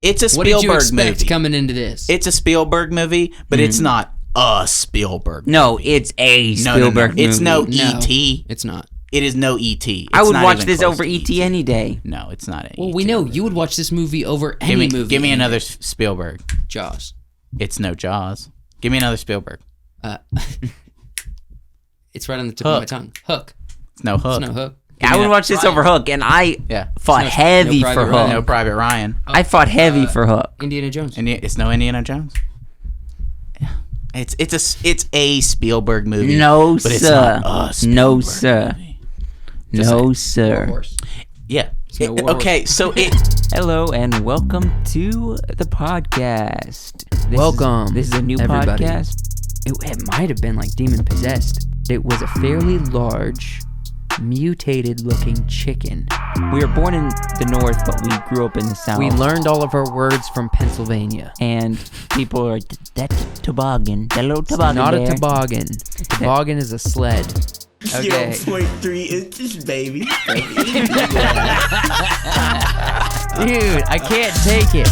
It's a Spielberg What did you expect movie. coming into this? It's a Spielberg movie, but it's not a Spielberg movie. No, it's a Spielberg movie. It's no No, E.T. It's not. It is no E.T. I It's would not watch even this close over to E.T. any day. No, it's not. Well, we know you would watch this movie over any movie. Give me another Spielberg. Jaws. It's no Jaws. Give me another Spielberg. It's right on the tip of my tongue. Hook. It's no Hook. It's no Hook. I would watch this over Hook, and I fought No heavy Private for Ryan. Hook. No Private Ryan. I fought heavy for Hook. Indiana Jones. It's no Indiana Jones. It's a Spielberg movie. No, but it's sir. not a Spielberg No, sir. movie. No, sir. Horse. Yeah. no War Okay, so Hello, and welcome to the podcast. This is a new everybody. podcast. It might have been like demon possessed. It was a fairly large, mutated-looking chicken. We were born in the north, but we grew up in the south. We learned all of our words from Pennsylvania. And people are, that's toboggan. That little toboggan Not there. a toboggan. A toboggan is a sled. Okay. 0.3 inches, baby. Dude, I can't take it.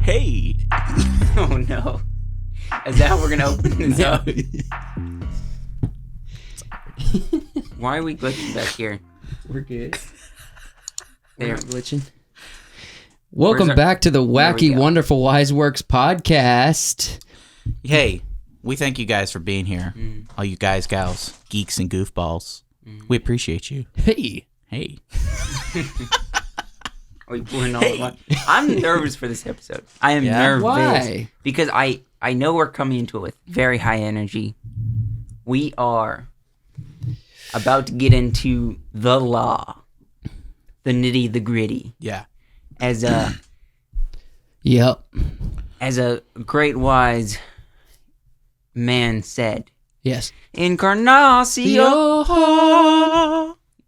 Hey. Oh, no. Is that how we're going to open this up? Why are we glitching back here? We're good. There. Glitching. Welcome Where's our- back to the Wacky, go. Wonderful, Wise Works podcast. Hey, we thank you guys for being here. All you guys, gals, geeks, and goofballs. We appreciate you. Hey. Hey. Are we pulling all the way? I'm nervous for this episode. I am Yeah? nervous. Why? Because I know we're coming into it with very high energy. We are about to get into the law. The nitty, the gritty. Yeah. As a Yep. great wise man said, Yes. Encarnacio.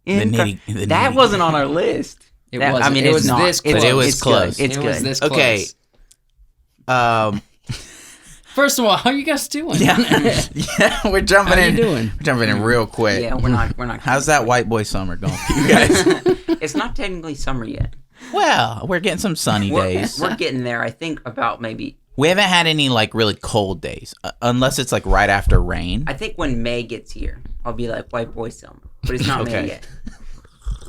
The nitty- That wasn't on our list. It That- wasn't. I mean, It it's was not. this It's- close. But it was it's close. Good. It's It good. was this Okay. close. First of all, how are you guys doing? Yeah, we're jumping How you in. doing? We're jumping in real quick. Yeah, we're not. How's that white boy summer going for you guys? It's not technically summer yet. Well, we're getting some sunny days. We're getting there. I think about maybe. We haven't had any like really cold days, unless it's like right after rain. I think when May gets here, I'll be like white boy summer, but it's not May Okay. yet.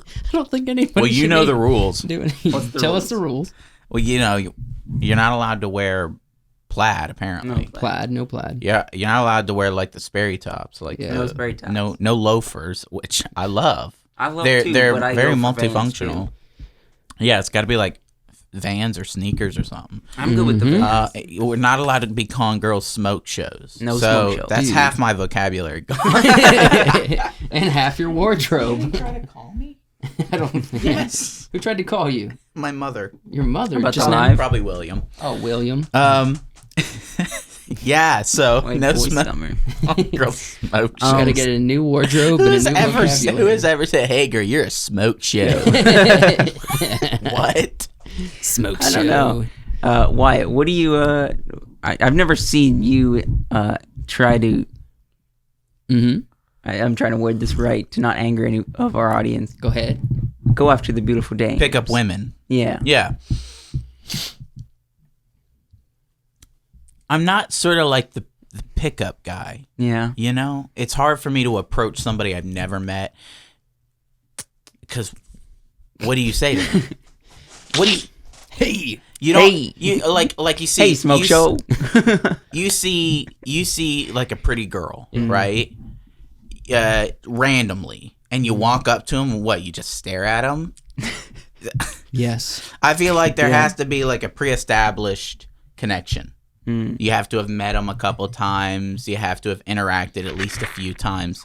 I don't think anybody Well, you should know be the rules. doing. What's the Tell rules? us the rules. Well, you know, you're not allowed to wear plaid. Apparently, No. Plaid, no plaid. yeah, you're not allowed to wear like the Sperry tops, like Yeah. No Sperry tops. no loafers, which I love. I love they're too, they're but I very go for Vans, multifunctional. too. Yeah, it's got to be like Vans or sneakers or something. I'm good with the Vans. We're not allowed to be calling girls smoke shows. No so smoke shows. That's Dude. half my vocabulary gone. And half your wardrobe. Try to call me? I don't. Yes. Who tried to call you? My mother. Your mother. About just the now? live? Probably William. Oh, William. Yeah, so White no boy smoke. summer. Girl smoke She's got to get a new wardrobe and a Who's new ever, vocabulary. who has ever said, "Hey, girl, you're a smoke show"? What? Smoke I show. don't know. Wyatt, what do you? I've never seen you try to. Mm-hmm. I'm trying to word this right to not anger any of our audience. Go ahead. Go after the beautiful dame. Pick up women. Yeah. Yeah. I'm not sort of like the pickup guy. Yeah. You know, it's hard for me to approach somebody I've never met. Because what do you say to them? What do you? Hey, you don't. Hey. You like you see. Hey, smoke you, show. You see like a pretty girl, right? Randomly, and you walk up to them. What? You just stare at them. Yes. I feel like there has to be like a pre-established connection. You have to have met them a couple times. You have to have interacted at least a few times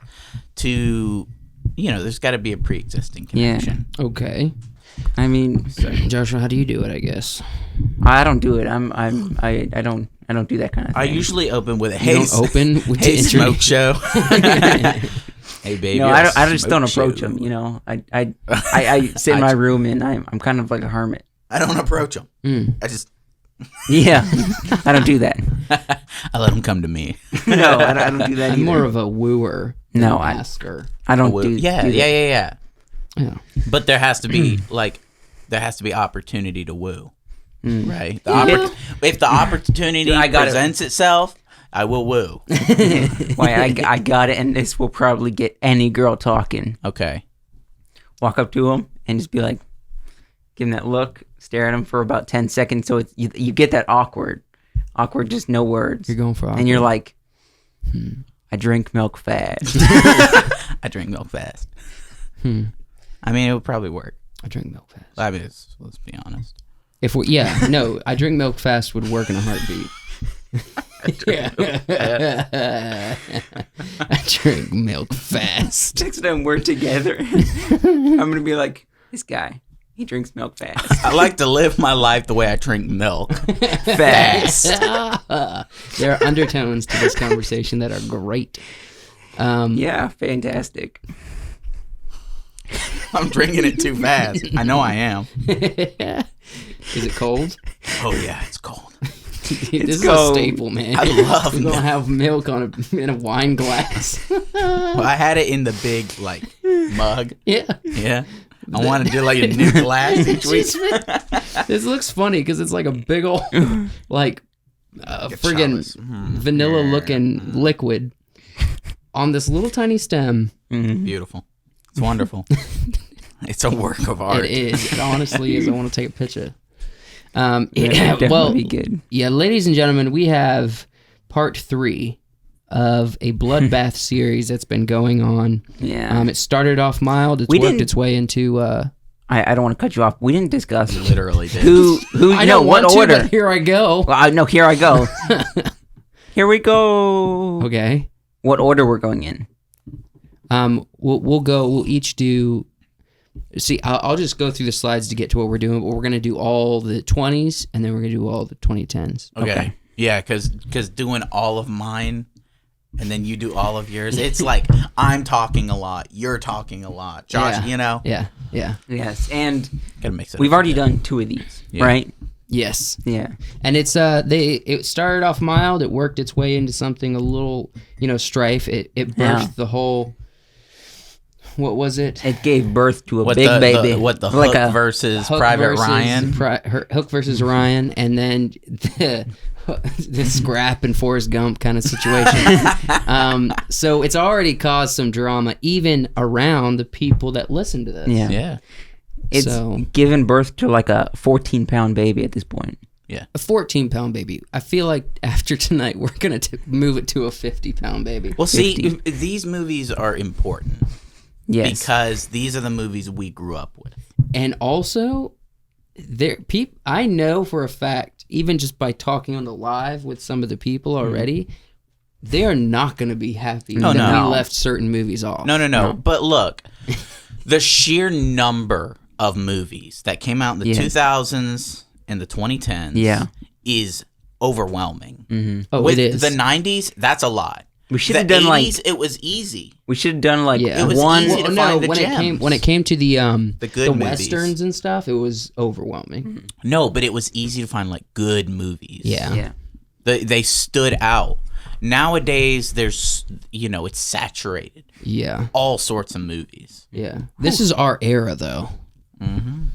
to, there's got to be a pre-existing connection. Okay. I mean, Joshua, how do you do it? I guess. I don't do it. I don't do that kind of thing. I usually open with a You hey, don't open with hey to smoke show. Hey baby. No, you're a I just don't smoke approach show. them. I sit in my room and I'm kind of like a hermit. I don't approach them. I just Yeah, I don't do that. I let them come to me. No, I don't do that I'm either. more of a wooer. No, than I- asker. I don't Well, do. yeah, do that. yeah. Yeah. But there has to be opportunity to woo, right? If the opportunity presents itself, I will woo. Why I got it, and this will probably get any girl talking. Okay. Walk up to him and just be like, give him that look, stare at him for about 10 seconds. So you get that awkward, just no words. You're going for awkward. And you're like, I drink milk fast. I drink milk fast. I mean, it would probably work. I drink milk fast. I mean, let's be honest. I drink milk fast would work in a heartbeat. I drink milk fast. Next time we're together, I'm going to be like, this guy, he drinks milk fast. I like to live my life the way I drink milk. Fast. There are undertones to this conversation that are great. Yeah, fantastic. I'm drinking it too fast. I know I am. Is it cold? Oh, yeah, it's cold. This is a staple, man. I love We're milk. gonna have milk in a wine glass. Well, I had it in the big, mug. Yeah. Yeah. I want to do, a new glass each week. This looks funny because it's like a big old, friggin' vanilla-looking liquid on this little tiny stem. Beautiful. It's wonderful. It's a work of art. It is. It honestly is. I want to take a picture. Definitely be good. Yeah, ladies and gentlemen, we have part 3 of a bloodbath series that's been going on. Yeah. It started off mild. It's worked its way into. I don't want to cut you off. We didn't discuss Literally did. who. I don't want to, but here I go. Well, no, here I go. Here we go. Okay. What order we're going in? We'll go. We'll each do. See, I'll just go through the slides to get to what we're doing. But we're gonna do all the 20s, and then we're gonna do all the 2010s. Okay. Yeah, because doing all of mine, and then you do all of yours, it's like I'm talking a lot, you're talking a lot, Josh. Yeah. Yeah. Yes, and Gotta mix it. we've already done 2 of these, right? Yes. Yeah. And it's it started off mild. It worked its way into something a little strife. It birthed the whole. What was it? It gave birth to a big baby. The Hook versus Private Ryan? Hook versus Ryan, and then the Scrap and Forrest Gump kind of situation. So it's already caused some drama, even around the people that listen to this. Yeah. It's given birth to a 14-pound baby at this point. Yeah. A 14-pound baby. I feel like after tonight, we're going to move it to a 50-pound baby. Well, see, these movies are important. Yes. Because these are the movies we grew up with. And also, I know for a fact, even just by talking on the live with some of the people already, they are not going to be happy that we left certain movies off. No. But look, the sheer number of movies that came out in the 2000s and the 2010s is overwhelming. Mm-hmm. Oh, with it is. The 90s, that's a lot. We should have done 80s, it was easy. We should have done it was easy to find the gems. When it came to the good movies. westerns and stuff, it was overwhelming. No, but it was easy to find good movies. Yeah. They stood out. Nowadays, there's it's saturated. Yeah. All sorts of movies. Yeah. This is our era, though. Mm-hmm.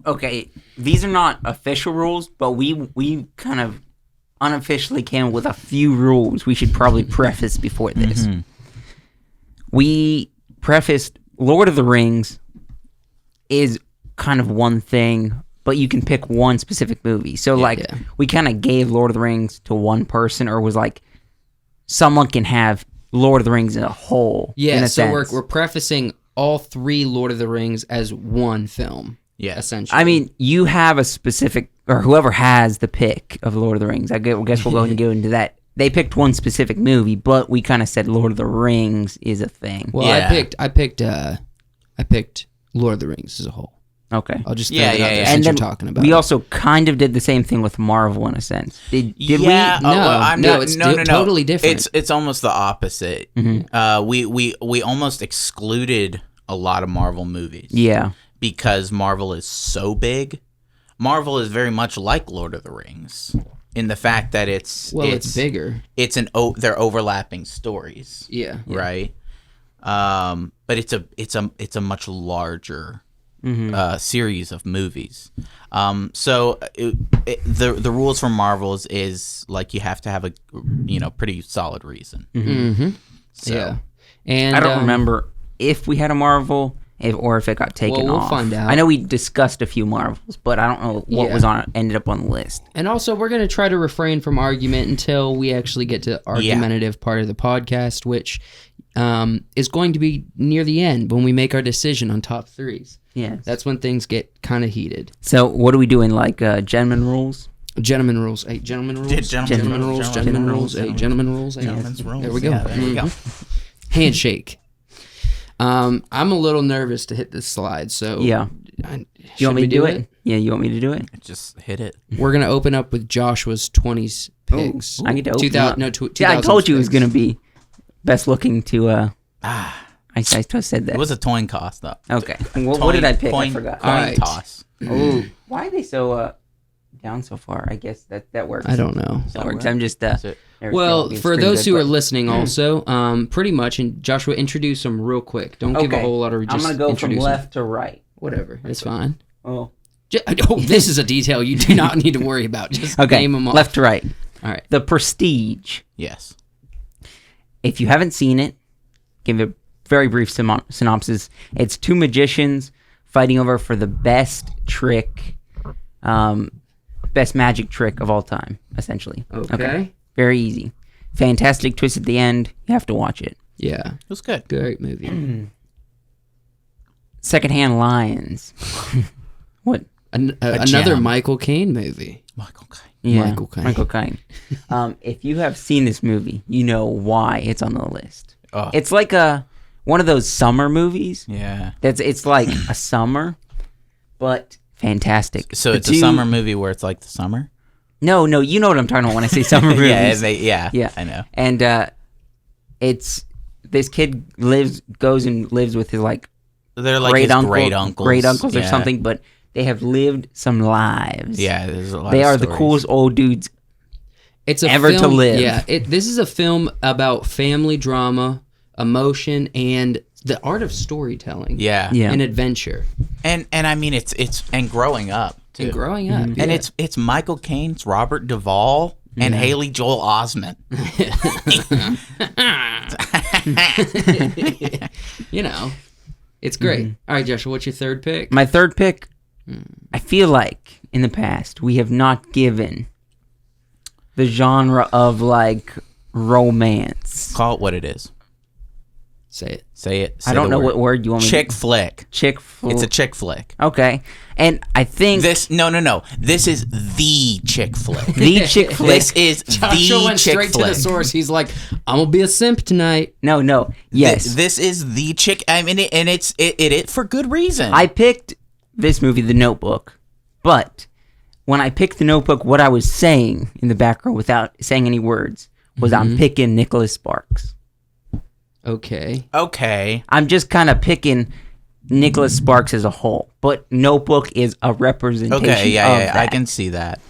Okay, these are not official rules, but we kind of unofficially came with a few rules we should probably preface before this. Mm-hmm. We prefaced Lord of the Rings is kind of one thing, but you can pick one specific movie. So we kind of gave Lord of the Rings to one person, or was someone can have Lord of the Rings as a whole. Yeah, in a so sense. we're prefacing all 3 Lord of the Rings as one film. Yeah, essentially. I mean, you have a specific, or whoever has the pick of Lord of the Rings. I guess we'll go into that. They picked one specific movie, but we kind of said Lord of the Rings is a thing. Well, yeah. I picked Lord of the Rings as a whole. Okay, I'll just throw it out there since and you're talking about. We it. also kind of did the same thing with Marvel in a sense. Did we? No, it's totally different. It's almost the opposite. Mm-hmm. We almost excluded a lot of Marvel movies. Yeah. Because Marvel is so big. Marvel is very much like Lord of the Rings in the fact that it's bigger. They're overlapping stories. Yeah. Right? But it's a much larger series of movies. So the rules for Marvels is like you have to have a pretty solid reason. So, Yeah, and I don't remember if we had a Marvel or if it got taken we'll off. find out. I know we discussed a few Marvels, but I don't know what was ended up on the list. And also, we're going to try to refrain from argument until we actually get to the argumentative part of the podcast, which is going to be near the end when we make our decision on top threes. Yeah, That's when things get kind of heated. So what are we doing? Like gentleman rules? Gentleman rules. Hey, gentleman rules. Gentleman rules. rules. Gentleman rules. Hey, gentleman rules. Hey, Gentlemen's rules. There we go. Yeah, there we go. Handshake. I'm a little nervous to hit this slide, so Yeah. You want me to do it? Yeah, you want me to do it? Just hit it. We're gonna open up with Joshua's 20s picks. I get to open 2000, up. no, 2000s Yeah, I told you it was picks. going to be best looking to... I just said that. It was a coin toss, though. Okay. What did I pick? I Coin, forgot. Coin Alright. toss. Oh, why are they so down so far? I guess that works. I don't know. That works. I'm just... That's it. there we Well, go. for Screen those good, who are but- listening, also, pretty much, and Joshua, introduce them real quick. Don't give a Okay. whole lot of. Just I'm going to go from introduce 'em. left to right. Whatever, it's fine. Oh. Oh, this is a detail you do not need to worry about. Just Okay, name them off. left to right. All right. The Prestige. Yes. If you haven't seen it, give a very brief synopsis. It's two magicians fighting over for the best trick, best magic trick of all time, essentially. Okay. Very easy. Fantastic twist at the end. You have to watch it. Yeah. It was good. Great movie. Secondhand Lions. What? Another gem. Michael Caine movie. Michael Caine. Yeah, Michael Caine. Michael Caine. If you have seen this movie, you know why it's on the list. Oh. It's like one of those summer movies. Yeah. It's like a summer, but fantastic. So The it's a two- summer movie where it's like the summer? No, you know what I'm talking about when I say summer movies. Yeah, I know. And it's this kid goes and lives with his like They're like great his great uncles. or Yeah. something, but they have lived some lives. Yeah, there's a lot They of are the stories. coolest old dudes. It's a Ever to film, live. Yeah, this is a film about family drama, emotion, and the art of storytelling. Yeah. Yeah. and adventure. And I mean it's and growing up too. And growing up, And it's Michael Caine, it's Robert Duvall, and Haley Joel Osment. you know, it's great. All right, Joshua, what's your third pick? My third pick, I feel like in the past we have not given the genre of like romance. Call it what it is. Say it. Say it. I Say don't the know word. what word you want me Chick flick. Chick flick. It's a chick flick. Okay. And I think No. This is the chick flick. the chick flick. This is Joshua the went chick straight flick. to the source. He's like, I'm gonna be a simp tonight. No. Yes. This is the chick. I mean, and it's it for good reason. I picked this movie, The Notebook, but when I picked The Notebook, what I was saying in the background without saying any words was I'm picking Nicholas Sparks. Okay. Okay. I'm just kind of picking Nicholas Sparks as a whole, but Notebook is a representation Okay. Yeah. of Yeah. that. I can see that.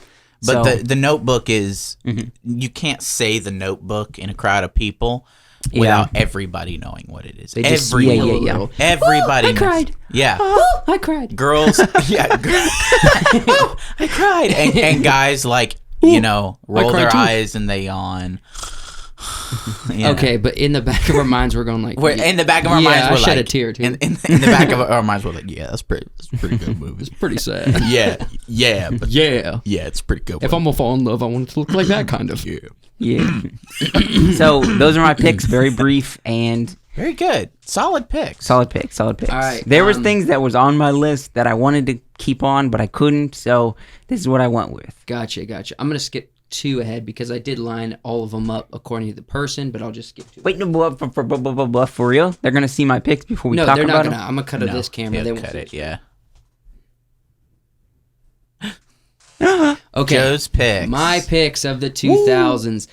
But So- the Notebook is you can't say the Notebook in a crowd of people without everybody knowing what it is. They just Everyone. yeah. Everybody. I knows. cried. Yeah. Oh, I cried. Girls. Yeah. Oh, I cried. And guys like roll cried their too. eyes and they yawn. Yeah. Okay, but in the back of our minds, we're going like, We're, in the back of our minds, I we're shed like, a tear too. In the back of our minds, we're like, yeah, that's a pretty good movie. Pretty sad. yeah, but Yeah. yeah, it's a pretty good. If I'm gonna fall in love, I want it to look like that kind of. Yeah. So those are my picks, very brief and very good, solid picks. solid picks. All right, There was things that was on my list that I wanted to keep on, but I couldn't, so this is what I went with. Gotcha. I'm gonna skip 2 ahead because I did line all of them up according to the person, but I'll just skip 2. Wait, no, for real? They're going to see my picks before we No, talk they're about not them? gonna. I'm gonna cut to this camera. Yeah, They won't cut see it. Yeah. Okay. Joe's picks. My picks of the 2000s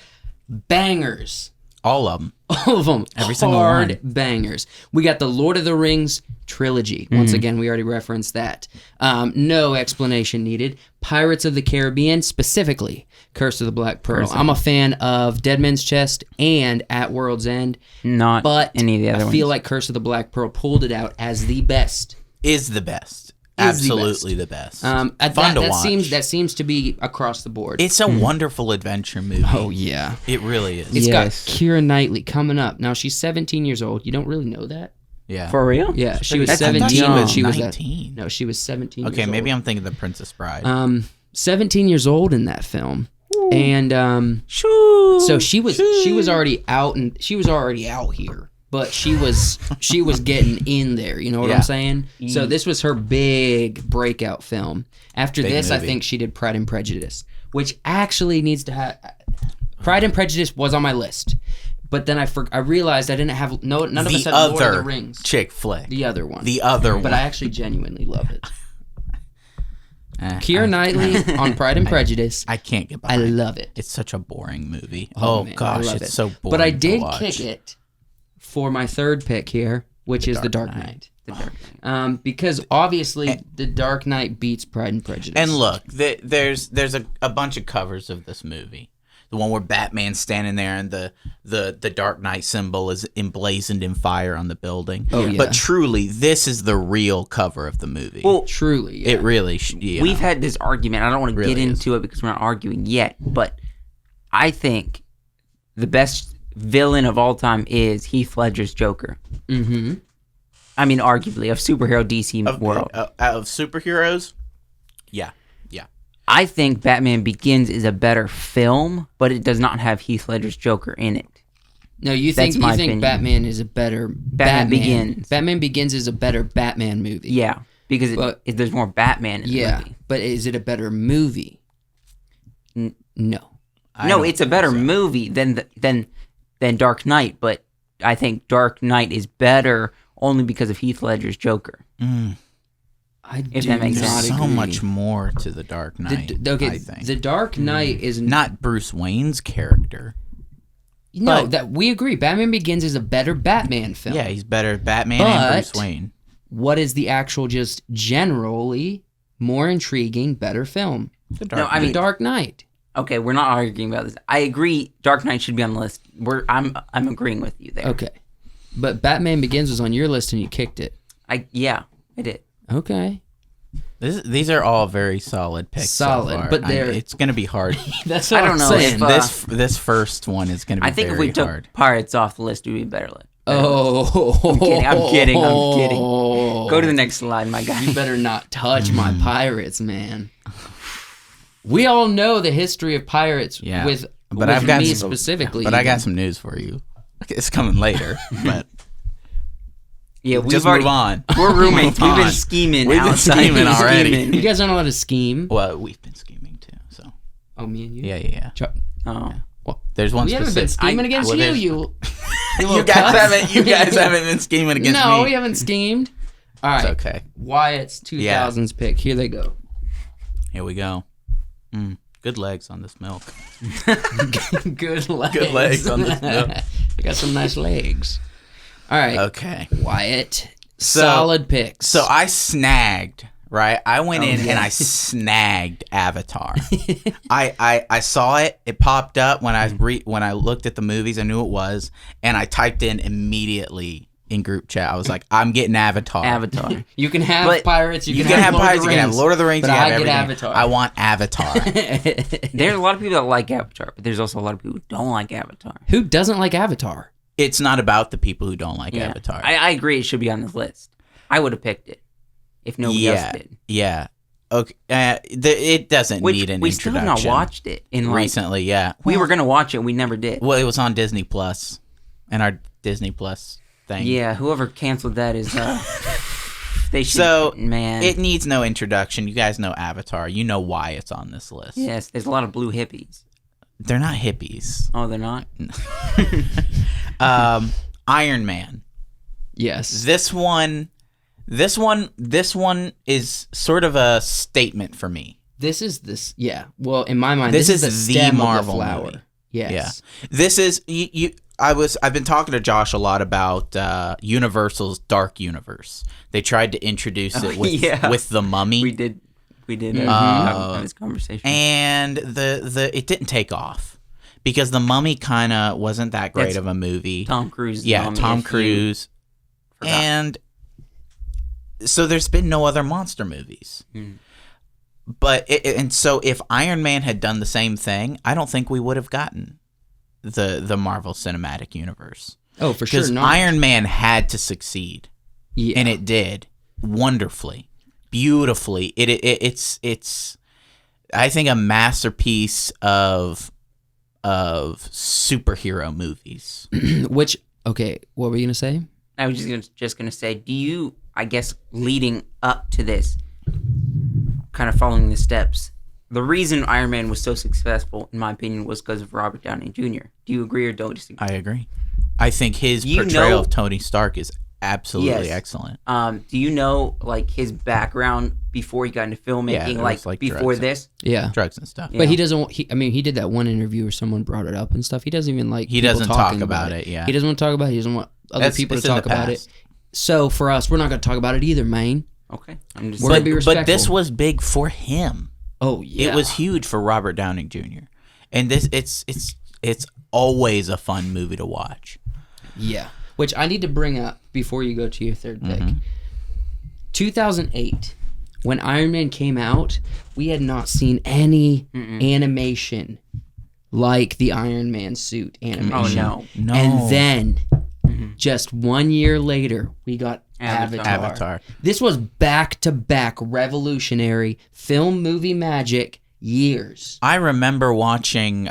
bangers. All of them. All of them. Every single hard one. bangers. We got the Lord of the Rings trilogy. Once again, we already referenced that. No explanation needed. Pirates of the Caribbean, specifically Curse of the Black Pearl. I'm a fan of Dead Man's Chest and At World's End. Not But any of the other I feel ones. like Curse of the Black Pearl pulled it out as the best. Is the best. Is the Absolutely the best. Fun to watch. That seems to be across the board. It's a wonderful adventure movie. Oh, yeah. It really is. It's got Yes. Keira Knightley coming up. Now, she's 17 years old. You don't really know that. Yeah. For real? Yeah, she was That's 17 young. when she was 19. No, she was 17 Okay, years maybe old. I'm thinking The Princess Bride. 17 years old in that film. And so she was already out, and she was already out here, but she was getting in there, you know what Yeah. I'm saying? So this was her big breakout film. After Big this, I movie. think she did Pride and Prejudice, which actually needs to have Pride and Prejudice was on my list. But then I realized I didn't have none of us The had Lord of the other Rings. chick flick. The other one. The other one. But I actually genuinely love it. Keira Knightley on Pride and Prejudice. I can't get I behind it. love it. It's such a boring movie. Oh, Oh, man, I gosh, love it's it. so boring. But I to did watch. kick it for my third pick here, which is The Dark Knight. Because obviously The Dark Knight beats Pride and Prejudice. And look, there's a bunch of covers of this movie. The one where Batman's standing there and the Dark Knight symbol is emblazoned in fire on the building. Oh, yeah. But truly, this is the real cover of the movie. Well, truly, yeah. it really, yeah. we've had this argument. I don't want to Really get is. into it because we're not arguing yet, but I think the best villain of all time is Heath Ledger's Joker. Mm-hmm. I mean, arguably, of superhero DC world. Out of superheroes, yeah. I think Batman Begins is a better film, but it does not have Heath Ledger's Joker in it. No, you That's think my opinion. Batman is a better Batman Begins. Batman Begins is a better Batman movie. Yeah, because But- there's more Batman in the Yeah, movie. but is it a better movie? No. I No, don't it's a think better so. movie than Dark Knight, but I think Dark Knight is better only because of Heath Ledger's Joker. I If do that makes not sense. So agree. much more to the Dark Knight. I think. The Dark Knight is Not Bruce Wayne's character. no. but- That we agree. Batman Begins is a better Batman film. Yeah, he's better Batman and Bruce But- Wayne. What is the actual, just generally more intriguing, better film? The Dark No, I The mean- Dark Knight. Okay, we're not arguing about this. I agree. Dark Knight should be on the list. I'm agreeing with you there. Okay, but Batman Begins was on your list and you kicked it. I did. Okay, These are all very solid picks. Solid, so far. but they're- it's going to be hard. that's I what don't I'm know saying. if, this first one is going to be I think if very we took hard. Pirates off the list, it would be better. Oh, I'm kidding. Go to the next slide, my guy. You better not touch my pirates, man. We all know the history of pirates Yeah, with but I've got me some- specifically. But I got some news for you. It's coming later, but Yeah, we've just already, move on. We're roommates. Move We've been on. scheming. We've been outside. scheming already. Scheming. You guys aren't allowed to scheme. Well, we've been scheming too. So Oh, me and you. yeah. Oh. There's one We haven't been specific. scheming against well, you. there's- You You little guys cuss. haven't. You guys haven't been scheming against me. No, we haven't schemed. All right. It's okay. Wyatt's 2000s pick. Here they go. Here we go. Good legs on this milk. Good legs. Good legs on this milk. They got some nice legs. All right. Okay. Wyatt. Solid picks. So I snagged, right? I went in yeah. and I snagged Avatar. I saw it. It popped up when I looked at the movies. I knew it was, and I typed in immediately in group chat. I was like, I'm getting Avatar. Avatar. You can have But pirates. You can have Lord of pirates. the You can have Rings, Lord of the Rings. But You can I have get everything. Avatar. I want Avatar. There's a lot of people that like Avatar, but there's also a lot of people who don't like Avatar. Who doesn't like Avatar? It's not about the people who don't like Avatar. I agree. It should be on this list. I would have picked it if nobody else did. Yeah. Okay. It doesn't Which need an we still introduction. have not watched it in like, recently. Yeah. we were gonna watch it. We never did. Well, it was on Disney Plus, and our Disney Plus thing. Yeah, whoever canceled that is. They should. So man, it needs no introduction. You guys know Avatar. You know why it's on this list. yes, there's a lot of blue hippies. They're not hippies. Oh, they're not. Iron Man. Yes. This one is sort of a statement for me. This is this. Yeah. Well, in my mind, This this, is is the the stem Marvel of the flower. movie. Yes. Yeah. This is I've been talking to Josh a lot about Universal's Dark Universe. They tried to introduce it with The Mummy. We did have this conversation. And it didn't take off because The Mummy kind of wasn't that great of a movie. Tom Cruise. Yeah, Tom Cruise. And so there's been no other monster movies. But so if Iron Man had done the same thing, I don't think we would have gotten the Marvel Cinematic Universe. Oh, for sure. Because Iron Man had to succeed. Yeah. And it did wonderfully, beautifully. It's I think a masterpiece of superhero movies. Which, okay, what were you gonna say? I was just gonna say, do you, I guess, leading up to this, kind of following the steps, the reason Iron Man was so successful, in my opinion, was because of Robert Downey Jr. Do you agree or don't disagree? I agree. I think his portrayal of Tony Stark is absolutely excellent. Do you know, like, his background before he got into filmmaking, like before this? Yeah. Drugs and stuff. But he doesn't, he did that one interview where someone brought it up and stuff. He doesn't even like He doesn't talk about it, yeah. He doesn't want to talk about it. He doesn't want other people to talk about it. So for us, we're not going to talk about it either, man. Okay. We're going to be respectful. But this was big for him. Oh, yeah. It was huge for Robert Downey Jr. And this it's always a fun movie to watch. Yeah. Which I need to bring up before you go to your third pick. 2008, when Iron Man came out, we had not seen any animation like the Iron Man suit animation. Oh, no. And then, just 1 year later, we got Avatar. This was back-to-back revolutionary film movie magic years. I remember watching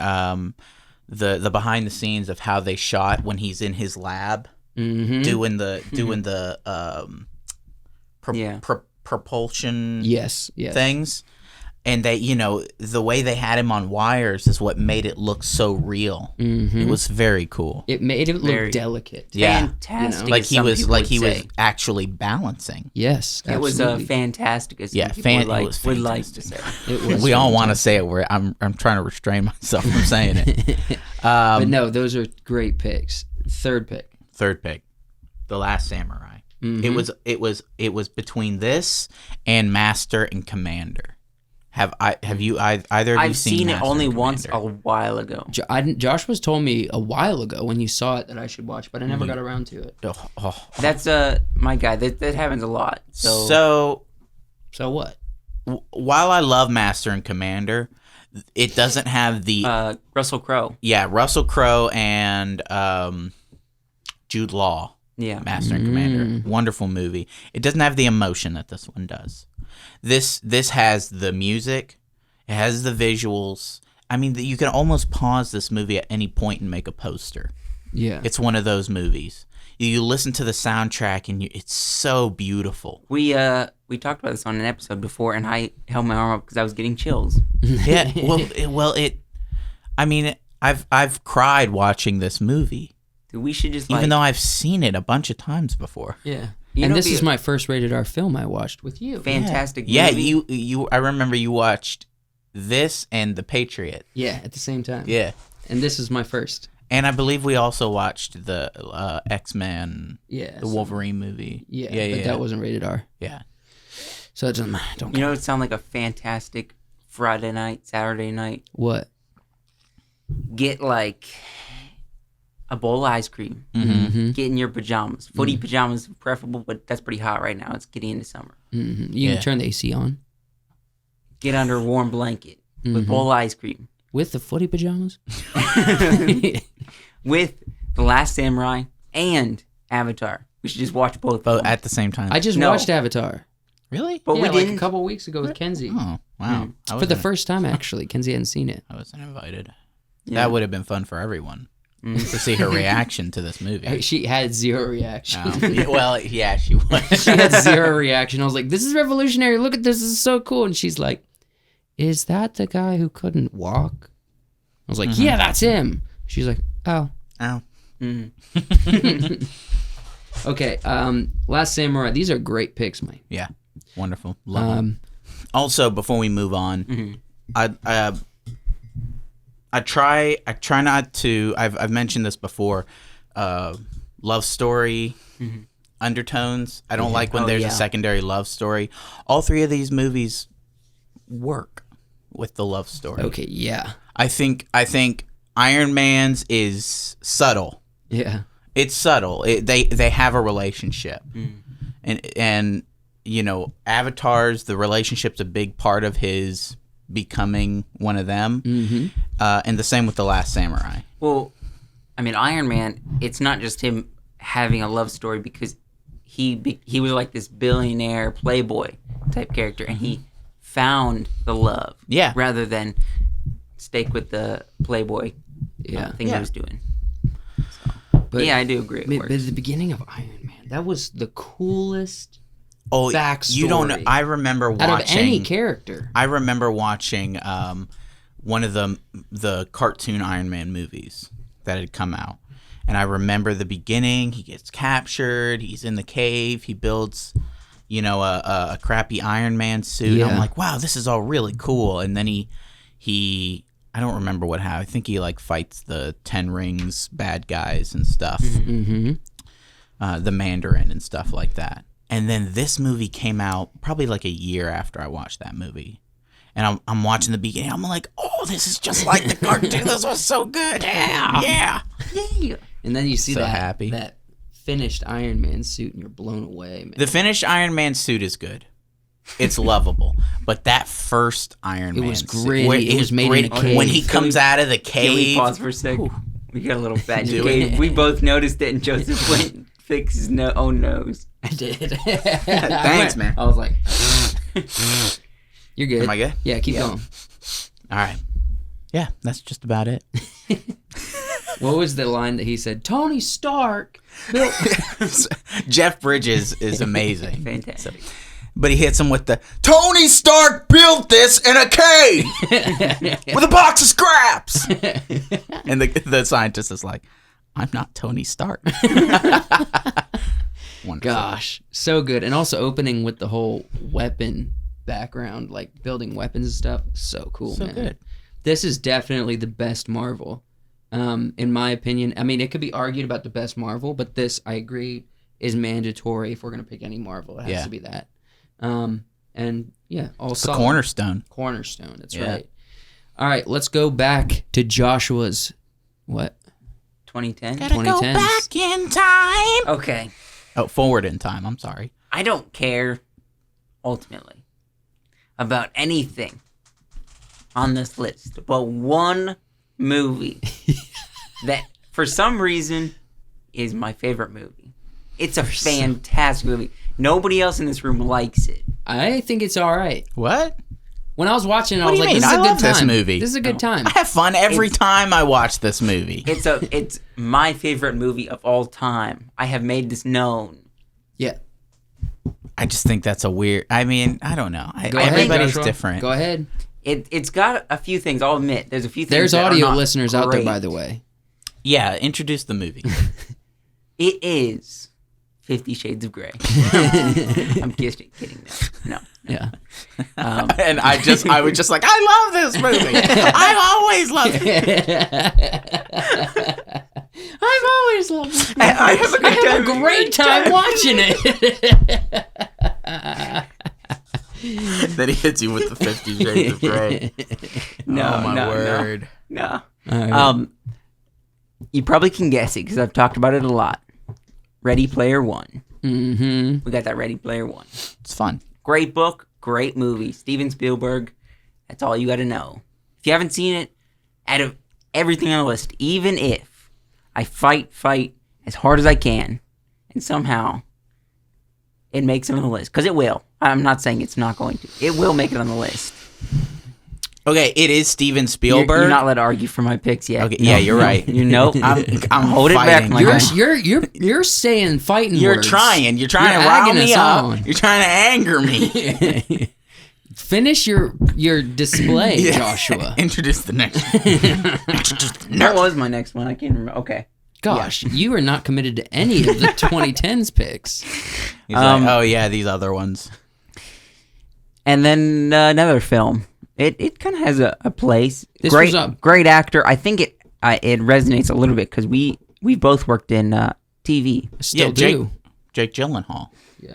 the behind the scenes of how they shot when he's in his lab doing the propulsion things. And they, the way they had him on wires is what made it look so real. It was very cool. It made it look delicate. Yeah, fantastic. Like he was actually balancing. Yes, it was fantastic. As would like to say. We all want to say it. Where I'm trying to restrain myself from saying it. But no, those are great picks. Third pick, The Last Samurai. It was between this and Master and Commander. Have you either of you I've seen it Master only and once Commander? a while ago. Josh was told me a while ago when he saw it that I should watch, but I never got around to it. That's my guy. That happens a lot. So what? While I love Master and Commander, it doesn't have the Russell Crowe. Yeah, Russell Crowe and Jude Law. Yeah, Master and Commander, wonderful movie. It doesn't have the emotion that this one does. This has the music, it has the visuals. I mean, you can almost pause this movie at any point and make a poster. Yeah, it's one of those movies. You listen to the soundtrack and it's so beautiful. We talked about this on an episode before, and I held my arm up because I was getting chills. Yeah, I mean, I've cried watching this movie. Dude, we should just even though I've seen it a bunch of times before. Yeah. And this is my first rated R film I watched with you. Fantastic movie. Yeah, you I remember you watched this and The Patriot. Yeah, at the same time. Yeah. And this is my first. And I believe we also watched the X-Men, the Wolverine movie. Yeah, but that wasn't rated R. Yeah. So it doesn't matter. Don't care. You know, it sounds like a fantastic Friday night, Saturday night. What? Get like a bowl of ice cream. Get in your pajamas. Footy pajamas preferable, but that's pretty hot right now. It's getting into summer. You can turn the AC on. Get under a warm blanket with bowl of ice cream. With the footy pajamas? With The Last Samurai and Avatar. We should just watch both at the same time. I just watched Avatar. Really? But we didn't. Like a couple weeks ago with Kenzie. Oh, wow. For the first time, actually. Kenzie hadn't seen it. I wasn't invited. Yeah. That would have been fun for everyone. To see her reaction to this movie. She had zero reaction. Well, yeah, she was. She had zero reaction. I was like, this is revolutionary. Look at this. This is so cool. And she's like, is that the guy who couldn't walk? I was like, yeah, that's him. She's like, oh. Okay, Last Samurai. These are great picks, Mike. Yeah, wonderful. Love them. Also, before we move on, I try not to. I've mentioned this before. Love story undertones. I don't like when there's a secondary love story. All three of these movies work with the love story. Okay, yeah. I think Iron Man's is subtle. Yeah. It's subtle. They have a relationship. And you know, Avatar's, the relationship's a big part of his becoming one of them. And the same with The Last Samurai. Well, I mean, Iron Man, it's not just him having a love story because he was like this billionaire playboy type character, and he found the love. Yeah. Rather than stake with the playboy thing he was doing. But yeah, I do agree. But the beginning of Iron Man, that was the coolest backstory. You don't know. I remember watching out of any character. I remember watching one of the cartoon Iron Man movies that had come out, and I remember the beginning. He gets captured. He's in the cave. He builds, you know, a crappy Iron Man suit. Yeah. I'm like, wow, this is all really cool. And then he I don't remember what happened. I think he like fights the Ten Rings bad guys and stuff. The Mandarin and stuff like that. And then this movie came out probably like a year after I watched that movie. And I'm watching the beginning. I'm like, oh, this is just like the cartoon. This was so good. Yeah. And then you see So that happy. that finished Iron Man suit, and you're blown away, man. The finished Iron Man suit is good. It's lovable. But that first Iron Man was suit, gritty. where It was made in a cave. when he comes out of the Can we cave. pause for a sec? We got a little bad Do cave. We both noticed it, and Joseph went and fixed his own nose. I did. Thanks, man. I was like, you're good. Am I good? Yeah, keep going. All right. Yeah, that's just about it. What was the line that he said? Tony Stark built... Jeff Bridges is amazing. Fantastic. But he hits him with the Tony Stark built this in a cave with a box of scraps. And the scientist is like, I'm not Tony Stark. Wonderful. Gosh, so good. And also opening with the whole weapon background, like building weapons and stuff. So cool, So man. good. This is definitely the best Marvel, in my opinion. I mean, it could be argued about the best Marvel, but this, I agree, is mandatory if we're going to pick any Marvel. It has to be that. And yeah, all It's a solid. cornerstone. That's right. All right, let's go back to Joshua's, what? 2010? Gotta 2010s. go back in time. Okay. Oh, forward in time. I'm sorry. I don't care, ultimately, about anything on this list but one movie that, for some reason, is my favorite movie. It's a fantastic movie. Nobody else in this room likes it. I think it's all right. What? When I was watching it, I What was do you like, mean? this is I a good love time. this movie. This is a good time. I have fun every time I watch this movie. It's my favorite movie of all time. I have made this known. Yeah. I just think that's a weird. I mean, I don't know. Go ahead, Everybody's Joshua. different. Go ahead. It's got a few things. I'll admit, there's a few things. There's that audio are not listeners out there, great. by the way. Yeah, introduce the movie. It is 50 Shades of Grey. I'm kidding. No. Yeah. And I was just like, I love this movie. I've always loved it. I've always loved it. I have a good I have a time. great time watching it. Then he hits you with the 50 Shades of Grey. No, Oh, my no, word. No. All right. You probably can guess it because I've talked about it a lot. Ready Player One. Mm-hmm. We got that Ready Player One. It's fun. Great book, great movie. Steven Spielberg. That's all you got to know. If you haven't seen it, out of everything on the list, even if I fight as hard as I can, and somehow it makes it on the list, because it will. I'm not saying it's not going to. It will make it on the list. Okay, it is Steven Spielberg. You're not allowed to argue for my picks yet. Okay, yeah, you're right. You know, I'm holding it back. fighting. My You're saying fighting You're words. trying. You're trying You're to rile egging me us up. on. You're trying to anger me. Finish your display, Yeah. Joshua. Introduce the next. That was my next one. I can't remember. Okay. Gosh, you are not committed to any of the 2010s picks. He's like, oh yeah, these other ones. And then another film. It kind of has a place. This Great, was great actor. I think it resonates a little bit because we both worked in TV. Still do. Jake Gyllenhaal. Yeah.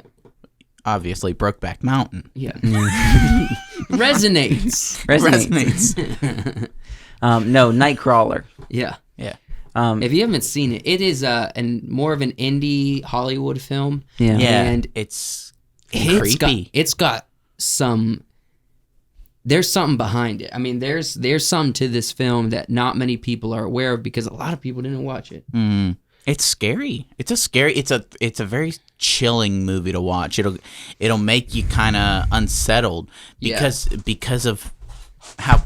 Obviously, Brokeback Mountain. Yeah. Resonates. No, Nightcrawler. Yeah. Yeah. If you haven't seen it, it is more of an indie Hollywood film. Yeah. And it's creepy. It's got some. There's something behind it. I mean, there's something to this film that not many people are aware of because a lot of people didn't watch it. It's scary. It's a very chilling movie to watch. It'll make you kind of unsettled because of how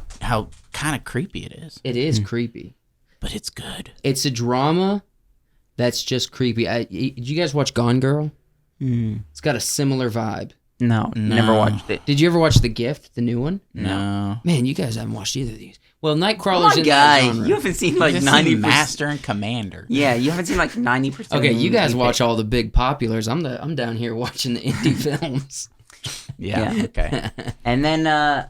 kind of creepy it is. It is creepy, but it's good. It's a drama that's just creepy. Did you guys watch Gone Girl? It's got a similar vibe. No, never watched it. Did you ever watch The Gift, the new one? No. Man, you guys haven't watched either of these. Well, Nightcrawler's in that genre. You haven't seen like 90 Master and Commander. Yeah, you haven't seen like 90%. Okay, you guys watch all the big populars. I'm down here watching the indie films. Yeah. Okay. And then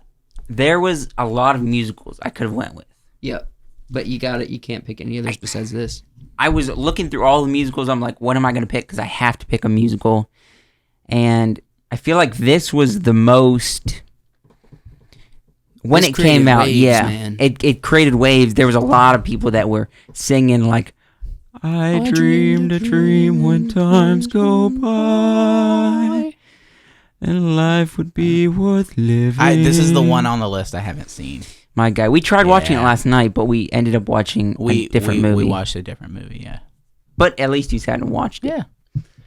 there was a lot of musicals I could have went with. Yep. But you got it. You can't pick any others besides this. I was looking through all the musicals. I'm like, what am I going to pick? Because I have to pick a musical. And I feel like this was the most... When This it came created out, waves, yeah, man. it created waves. There was a lot of people that were singing like, I dreamed a dream when times go by, and life would be worth living. This is the one on the list I haven't seen. My guy, we tried watching it last night, but we ended up watching a different movie. We watched a different movie, yeah. But at least you sat and watched it. Yeah.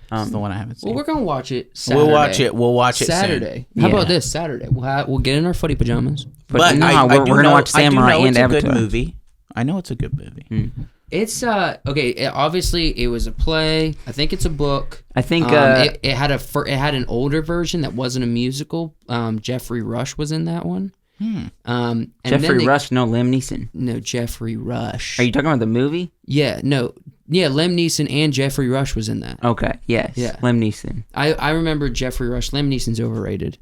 That's the one I haven't seen. Well, we're going to watch it Saturday. We'll watch it Saturday. soon. How about this? Saturday. We'll get in our footy pajamas. But no, we're going to watch Samurai and Avatar. It's a good movie. I know it's a good movie. It's okay. Obviously, it was a play. I think it's a book. I think it had an older version that wasn't a musical. Jeffrey Rush was in that one. And Jeffrey Rush, no Liam Neeson. No, Jeffrey Rush. Are you talking about the movie? Yeah, no. Yeah, Liam Neeson and Jeffrey Rush was in that. Okay, yes. Yeah. Liam Neeson. I remember Jeffrey Rush. Liam Neeson's overrated.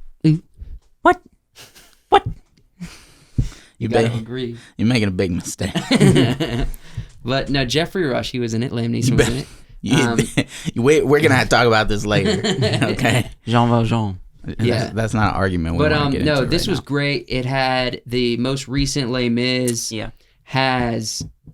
What? You gotta agree. You're making a big mistake. But no, Jeffrey Rush, he was in it. Liam Neeson was in it. We're going to have to talk about this later. Okay. Jean Valjean. Yeah. That's not an argument. But no, this was great. It had the most recent Les Mis. Yeah.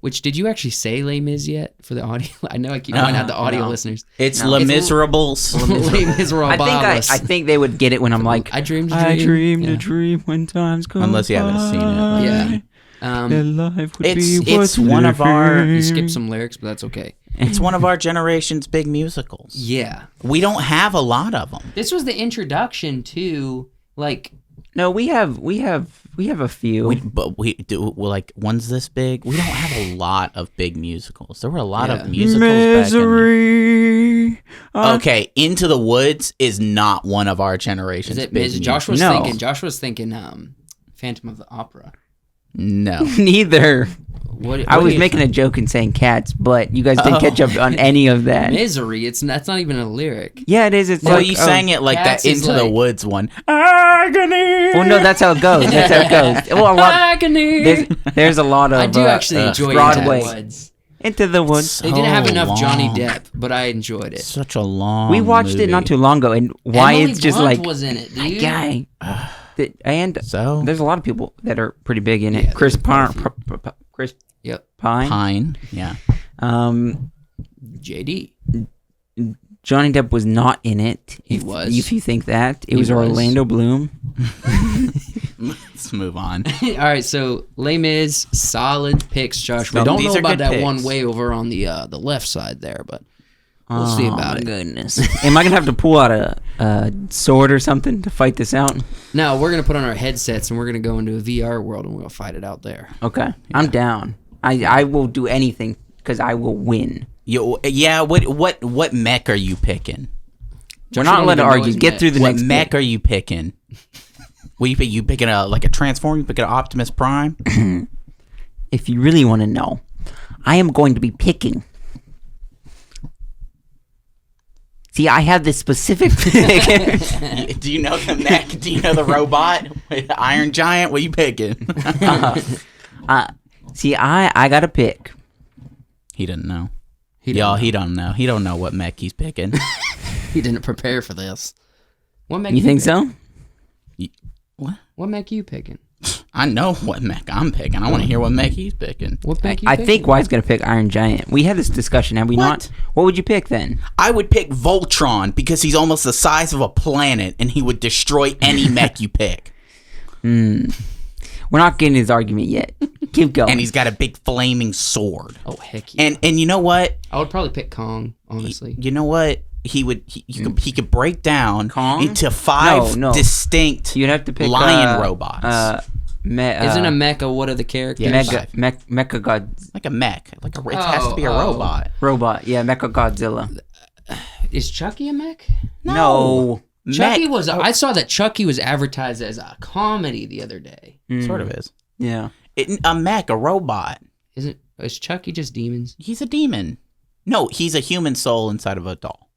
Which, did you actually say Les Mis yet for the audio? I know I keep pointing out the audio listeners. It's Les Miserables. Les Miserables. I think they would get it when I'm like, I dreamed a dream. When times go Unless you haven't seen it. Yeah. life would It's one of our... You skipped some lyrics, but that's okay. It's one of our generation's big musicals. Yeah. We don't have a lot of them. This was the introduction to, like... No, we have a few. One's this big. We don't have a lot of big musicals. There were a lot of musicals back in... Okay, Into the Woods is not one of our generation's big musicals. Josh was thinking Phantom of the Opera. No. Neither. I was making a joke and saying Cats, but you guys didn't catch up on any of that. Misery. That's not even a lyric. Yeah, it is. It's well, you sang it like Cats that Into the Woods one. Agony. Well, no, that's how it goes. Well, Agony. There's a lot of. I do actually enjoy Broadway. Into the Woods. Into the Woods. So They didn't have enough Johnny long. Depp, but I enjoyed it. Such a long. We watched it not too long ago, and Wyatt's just Blunt like was in it, dude. guy. And So there's a lot of people that are pretty big in it. Yeah, Chris there's Pine. Pine. Yeah. JD. Johnny Depp was not in it. He was. If you think that. It He was was. Orlando Bloom. Let's move on. All right, so Les Mis, solid picks, Josh. We So don't these know are about good that picks. one way over on the left side there, but we'll see about it. Goodness. Am I going to have to pull out a sword or something to fight this out? No, we're going to put on our headsets and we're going to go into a VR world and we'll fight it out there. Okay. I'm down. I will do anything because I will win. What mech are you picking? We're not allowed to argue. Get through the What next mech bit. are you picking? What you picking a Transformer? You picking an Optimus Prime? If you really want to know, I am going to be picking See, I have this specific pick. Do you know the mech? Do you know the robot? Iron Giant? What you picking? See, I got a pick. He didn't know. He don't know. He don't know what mech he's picking. He didn't prepare for this. What mech You think so? What? What mech you picking? I know what mech I'm picking. I want to hear what mech he's picking. What mech you I picking? think Wyatt's gonna pick Iron Giant. We had this discussion, have we not? What would you pick then? I would pick Voltron because he's almost the size of a planet and he would destroy any mech you pick. We're not getting his argument yet. Keep going. And he's got a big flaming sword. Oh, heck yeah. And you know what? I would probably pick Kong, honestly. You know what? He could break down Kong? into 5 No. distinct You'd have to pick lion robots. Isn't a mecha what are the characters? Yeah, Mecha God like a mech. It has to be a robot. robot. Yeah, Mecha Godzilla. Is Chucky a mech? No. Chucky was. I saw that Chucky was advertised as a comedy the other day. Sort of is. Yeah. A mech, a robot. Is Chucky just demons? He's a demon. No, he's a human soul inside of a doll.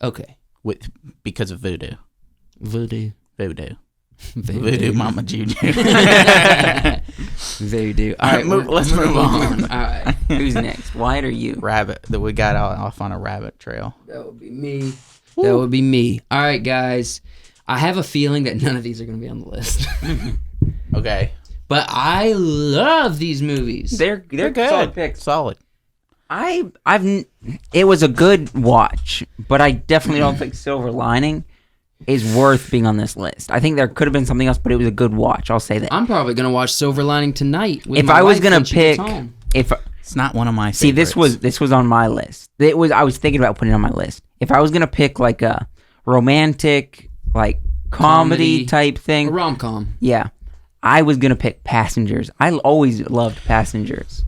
Okay. Because of voodoo. Voodoo. Voodoo Mama Juju. Voodoo. All right, let's move on. All right. Who's next? Wyatt or you? Rabbit. That we got off on a rabbit trail. That would be me. That would be me. All right, guys. I have a feeling that none of these are going to be on the list. Okay. But I love these movies. They're good. Solid picks. Solid. It was a good watch, but I definitely don't think Silver Lining is worth being on this list. I think there could have been something else, but it was a good watch. I'll say that. I'm probably going to watch Silver Lining tonight. With If my I was wife gonna when she gets pick, home. It's not one of my see, favorites. this was on my list. I was thinking about putting it on my list. If I was gonna pick like a romantic, like comedy type a thing, rom-com. yeah, I was gonna pick Passengers. I always loved Passengers.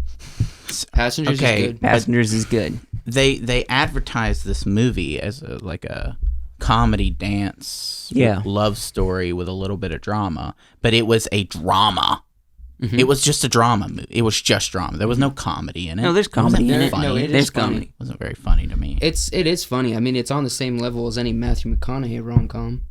Passengers Okay, is good. Passengers is good. They advertised this movie as a comedy dance love story with a little bit of drama, but it was a drama. Mm-hmm. It was just a drama movie. It was just drama. There was no comedy in it. No, there's comedy in it. Funny. No, it There's is funny. comedy. It wasn't very funny to me. It is funny. I mean, it's on the same level as any Matthew McConaughey rom-com,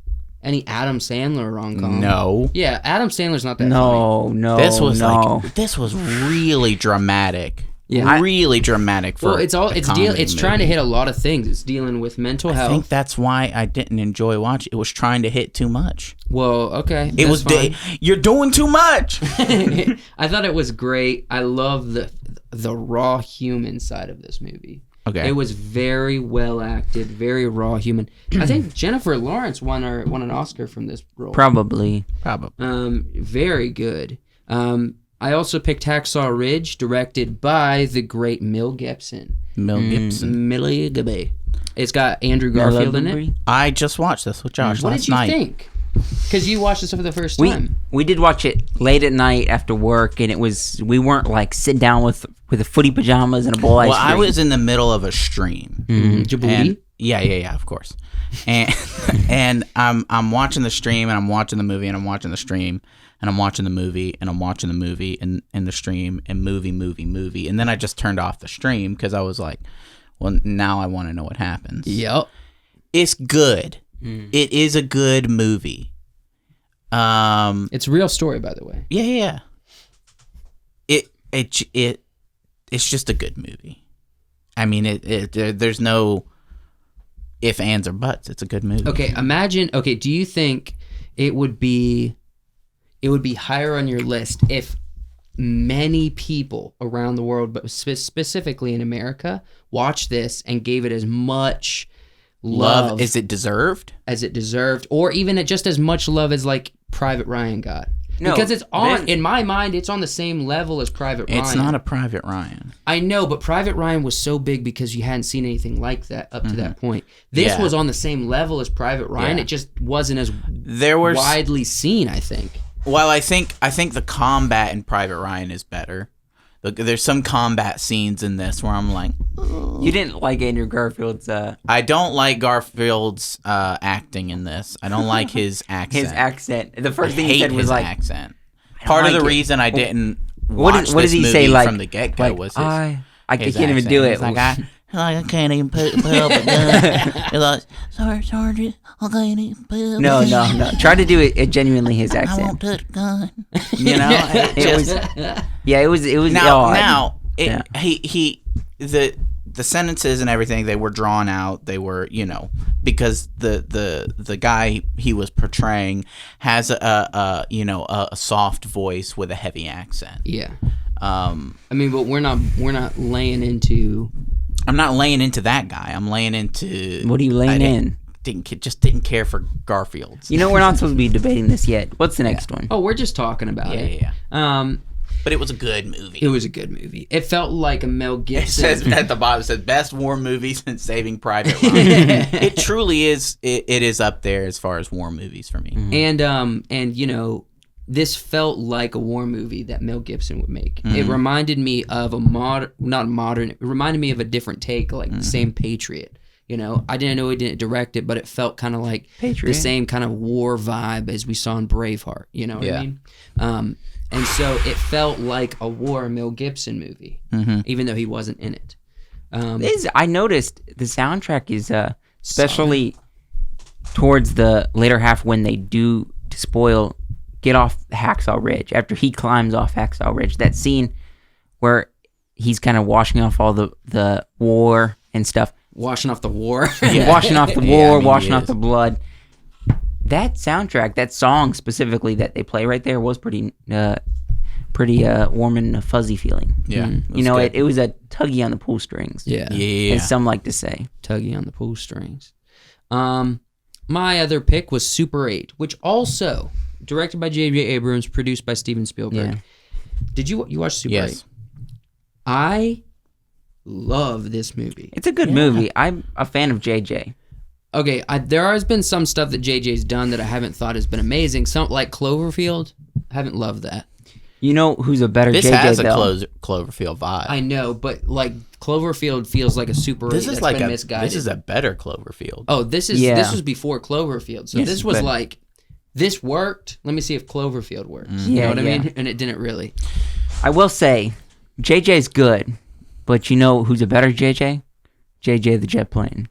any Adam Sandler rom-com. No. Yeah, Adam Sandler's not that funny. No. This was really dramatic. Yeah. Really dramatic for Well, it's trying to hit a lot of things. It's dealing with mental health. I think that's why I didn't enjoy watching. It was trying to hit too much. Well, okay. It was fine. you're doing too much. I thought it was great. I love the raw human side of this movie. Okay. It was very well acted, very raw human. I think Jennifer Lawrence won an Oscar from this role. Probably. Very good. I also picked Hacksaw Ridge, directed by the great Mel Gibson. Mel Gibson. Millie Gibby. It's got Andrew Garfield in it. I just watched this with Josh What last did you night. think? Because you watched this for the first time. We did watch it late at night after work, and we weren't like sitting down with the footy pajamas and a bowl of ice cream. I was in the middle of a stream. Djibouti? And, yeah, of course. And and I'm watching the stream, and I'm watching the movie, and I'm watching the stream, and I'm watching the movie, and I'm watching the movie, and the stream, and movie, and then I just turned off the stream because I was like, well, now I want to know what happens. Yep. It's good. It is a good movie. It's a real story, by the way. Yeah. It's just a good movie. I mean, there's no ifs, ands, or buts. It's a good movie. Okay, do you think it would be higher on your list if many people around the world, but specifically in America, watched this and gave it as much love is it deserved? As it deserved, or even just as much love as like Private Ryan got? No, because in my mind, it's on the same level as Private Ryan. It's not a Private Ryan. I know, but Private Ryan was so big because you hadn't seen anything like that up to that point. This was on the same level as Private Ryan. Yeah. It just wasn't as was widely seen, I think. Well, I think the combat in Private Ryan is better. There's some combat scenes in this where I'm like, you didn't like Andrew Garfield's. I don't like Garfield's acting in this. I don't like his accent. His accent. The first thing I he said hate was his like accent. Part of the reason I didn't watch what this did he movie say? Like from the get-go like, was I his can't even do it. He's like, like, I can't even put up a gun. He's like, sorry, Sergeant, I can't even put up a gun. No. Try to do it genuinely his I accent. won't touch a gun. You know, It was now Yeah. the sentences and everything, they were drawn out. They were, because the guy he was portraying has a soft voice with a heavy accent. Yeah. I mean, but we're not laying into. I'm not laying into that guy. I'm laying into. What are you laying in? Didn't care for Garfield's. We're not supposed to be debating this yet. What's the next one? Oh, we're just talking about it. Yeah. But it was a good movie. It was a good movie. It felt like a Mel It Gibson. says at the bottom, it says best war movie since Saving Private Ryan. It truly is. It is up there as far as war movies for me. And this felt like a war movie that Mel Gibson would make. It reminded me of it reminded me of a different take, like the same Patriot. I didn't know he didn't direct it, but it felt kind of like Patriot. the same kind of war vibe as we saw in Braveheart. You know what I mean? And so it felt like a war Mel Gibson movie, even though he wasn't in it. I noticed the soundtrack is especially towards the later half when they do get off Hacksaw Ridge, after he climbs off Hacksaw Ridge, that scene where he's kind of washing off all the war and stuff. Washing off the war. Washing off the war, washing he off is. the blood. That soundtrack, that song specifically that they play right there was pretty warm and fuzzy feeling. Yeah. It was a tuggy on the pull strings. Yeah. As some like to say. Tuggy on the pull strings. My other pick was Super 8, which also directed by J.J. Abrams, produced by Steven Spielberg. Yeah. Did you watch Super 8? Yes. I love this movie. It's a good movie. I'm a fan of JJ. Okay, there has been some stuff that JJ's done that I haven't thought has been amazing. Some like Cloverfield, I haven't loved that. You know who's a better This JJ has a though? Cloverfield vibe. I know, but like Cloverfield feels like a Super 8 This is that's like been misguided. this is a better Cloverfield. Oh, this was before Cloverfield. So Yes, this was but- like, this worked. Let me see if Cloverfield works. You Yeah, know what I yeah. mean? And it didn't really. I will say, JJ's good, but you know who's a better JJ? JJ the Jet Plane.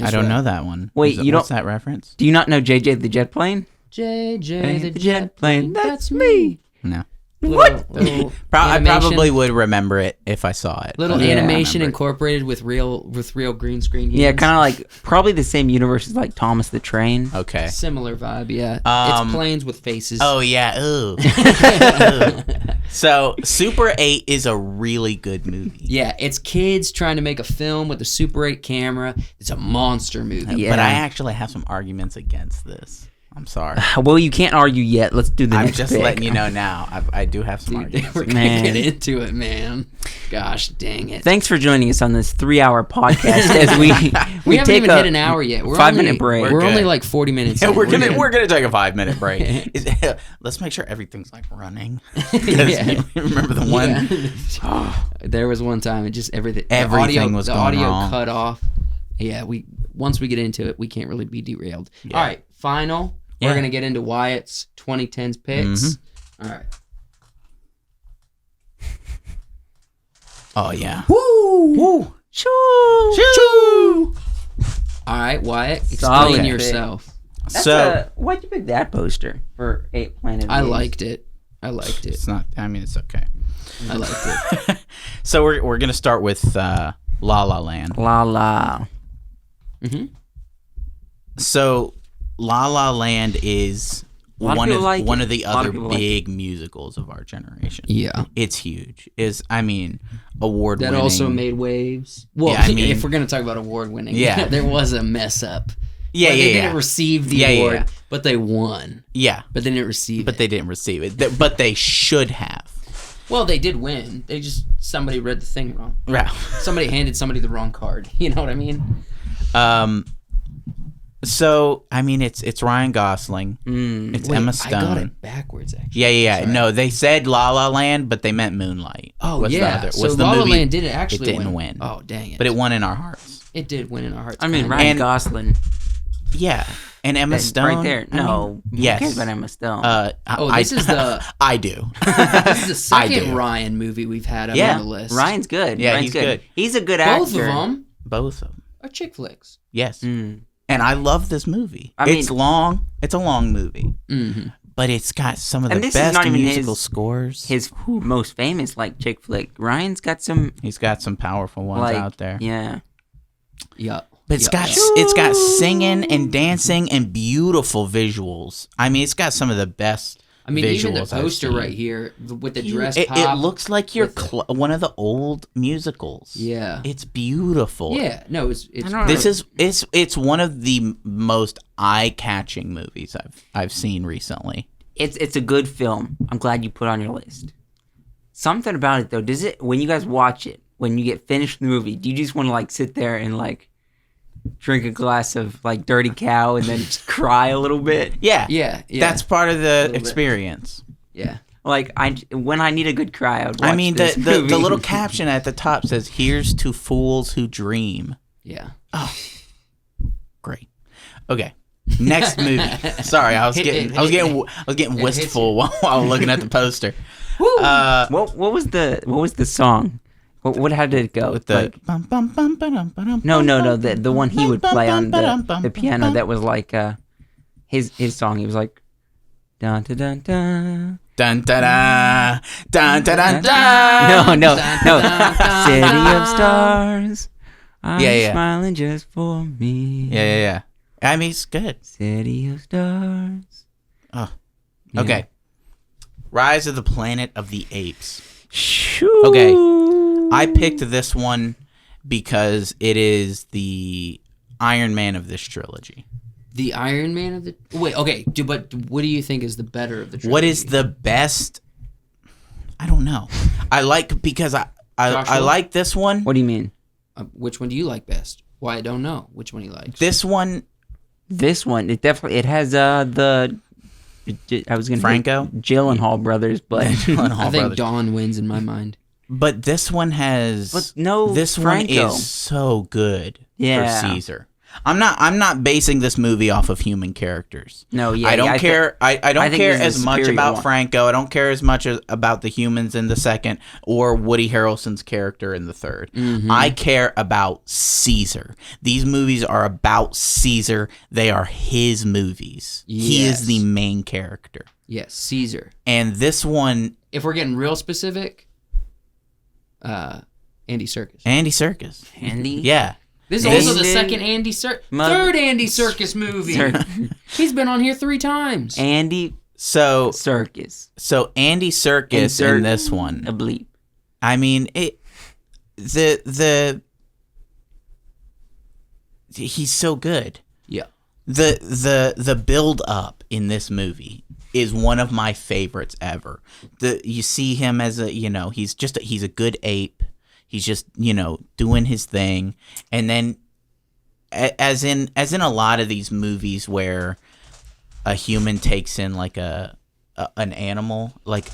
I don't know that one. Wait, you what's don't- that reference? Do you not know JJ the Jet Plane? JJ the the Jet Plane, that's me. No. What? Little I animation- probably would remember it if I saw it. Little but I don't animation remember it. incorporated with real green screen. Yeah, humans. kind of like probably the same universe as like Thomas the Train. Okay. Similar vibe, yeah. Um, It's planes with faces. Oh yeah. Ooh. Ooh. So Super 8 is a really good movie. Yeah, it's kids trying to make a film with a Super 8 camera. It's a monster movie. Yeah. But I actually have some arguments against this. I'm sorry. Well, you can't argue yet. Let's do the I'm next just pick. letting you know now. I do have some arguments. We're against gonna Man. get into it, man. Gosh dang it. Thanks for joining us on this 3-hour podcast as we We haven't take even a hit an hour yet. We're 5-minute only, break. We're We're only good. like 40 minutes. Yeah, in. we're good. gonna take a 5-minute break. Let's make sure everything's like running. Yeah. Remember the one? Yeah. There was one time it just everything Everything was the going audio wrong. cut off. Yeah, once we get into it, we can't really be derailed. Yeah. All right, final. Yeah. We're gonna get into Wyatt's 2010s picks. All right. Oh yeah. Woo! Choo! All right, Wyatt, Solid explain pick. yourself. So why'd you pick that poster for 8 Planet I Apes? liked it. it's not. I mean, it's okay. I liked it. So we're gonna start with La La Land. La la. So La La Land is lot of one people of like one it. of the A lot of other people like big musicals of our generation. Yeah. It's huge. Award That winning. also made waves. Well, Yeah, I mean- if we're gonna talk about award winning, Yeah. there was a mess up. Yeah, They yeah, didn't receive the Yeah, yeah, award, yeah. but they won. Yeah, But they didn't receive but it. they didn't receive it. But they should have. Well, they did win. Somebody read the thing wrong. Right. Somebody handed somebody the wrong card. You know what I mean? So I mean, it's Ryan Gosling. It's Wait, Emma I got Stone. it backwards, actually. Yeah. No, they said La La Land, but they meant Moonlight. Oh, Was the yeah. other- So was the La La movie- Land didn't actually It didn't win. Oh, dang it. But it won in our hearts. It did win in our hearts. I mean, kinda. Ryan And- Gosling. Yeah, and Emma That's Stone right there. I No, mean, who yes. cares about Emma Stone? This is the I do. this is the second do. Ryan movie we've had on Yeah, the list. Ryan's good. Yeah, Ryan's he's good. He's a good actor. Both of them Both of them. are chick flicks. Yes. Mm. And I love this movie. I mean- It's long. It's a long movie, Mm-hmm. but it's got some of And the this is best not even musical his- scores. His most famous like chick flick. Ryan's got some He's got some powerful ones like out there. Yeah. Yeah. But it's got singing and dancing and beautiful visuals. I mean, it's got some of the best. I mean, even the visuals I've poster seen. right here with the dress It pop. looks like you're with one of the old musicals. Yeah. It's beautiful. Yeah. No, it's I don't This know. is it's one of the most eye-catching movies I've seen recently. It's a good film. I'm glad you put it on your list. Something about it though, does it when you guys watch it, when you get finished the movie, do you just want to like sit there and like drink a glass of like dirty cow and then just cry a little bit? Yeah. Yeah. That's part of the bit. experience. Yeah. Like when I need a good cry, I would watch I mean, this the movie. little caption at the top says, "Here's to fools who dream." Yeah. Great. Okay. Next movie. Sorry, I was getting wistful while I was looking at the poster. What was the song? What how did it go? With the Like, no, the one he would play on the piano that was like his song. He was like dun dun dun dun. dun da da dun da dun da. No. City of stars. I'm Yeah. smiling just for me. Yeah. I mean, it's good. City of stars. Oh. Yeah. Okay. Rise of the Planet of the Apes. Shoo. Okay. I picked this one because it is the Iron Man of this trilogy. The Iron Man of the wait. Okay. But what do you think is the better of the trilogy? What is the best? I don't know. I like because I Joshua? like this one. What do you mean? Which one do you like best? Why I don't know which one he likes. This one, This one, it has the. I was gonna Franco? say Gyllenhaal brothers, but I think brothers. Dawn wins in my mind. But this one has. But no, this Franco. one is so good Yeah. for Caesar. I'm not basing this movie off of human characters. No, yeah, I don't care. I don't I think care this is as the much superior about one. Franco. I don't care as much about the humans in the second or Woody Harrelson's character in the third. Mm-hmm. I care about Caesar. These movies are about Caesar. They are his movies. He Yes. is the main character. Yes, Caesar. And this one, If we're getting real specific, Andy Serkis. Andy Serkis. Andy. Yeah. This is Andy- also the second Andy Serkis, Mother- third Andy Serkis movie. He's been on here 3 times. Andy So Serkis. Andy Serkis Insert in this one. A bleep. I mean, he's so good. Yeah. The build up in this movie is one of my favorites ever. You see him as he's a good ape. He's just, doing his thing. And then as in a lot of these movies where a human takes in like an animal, like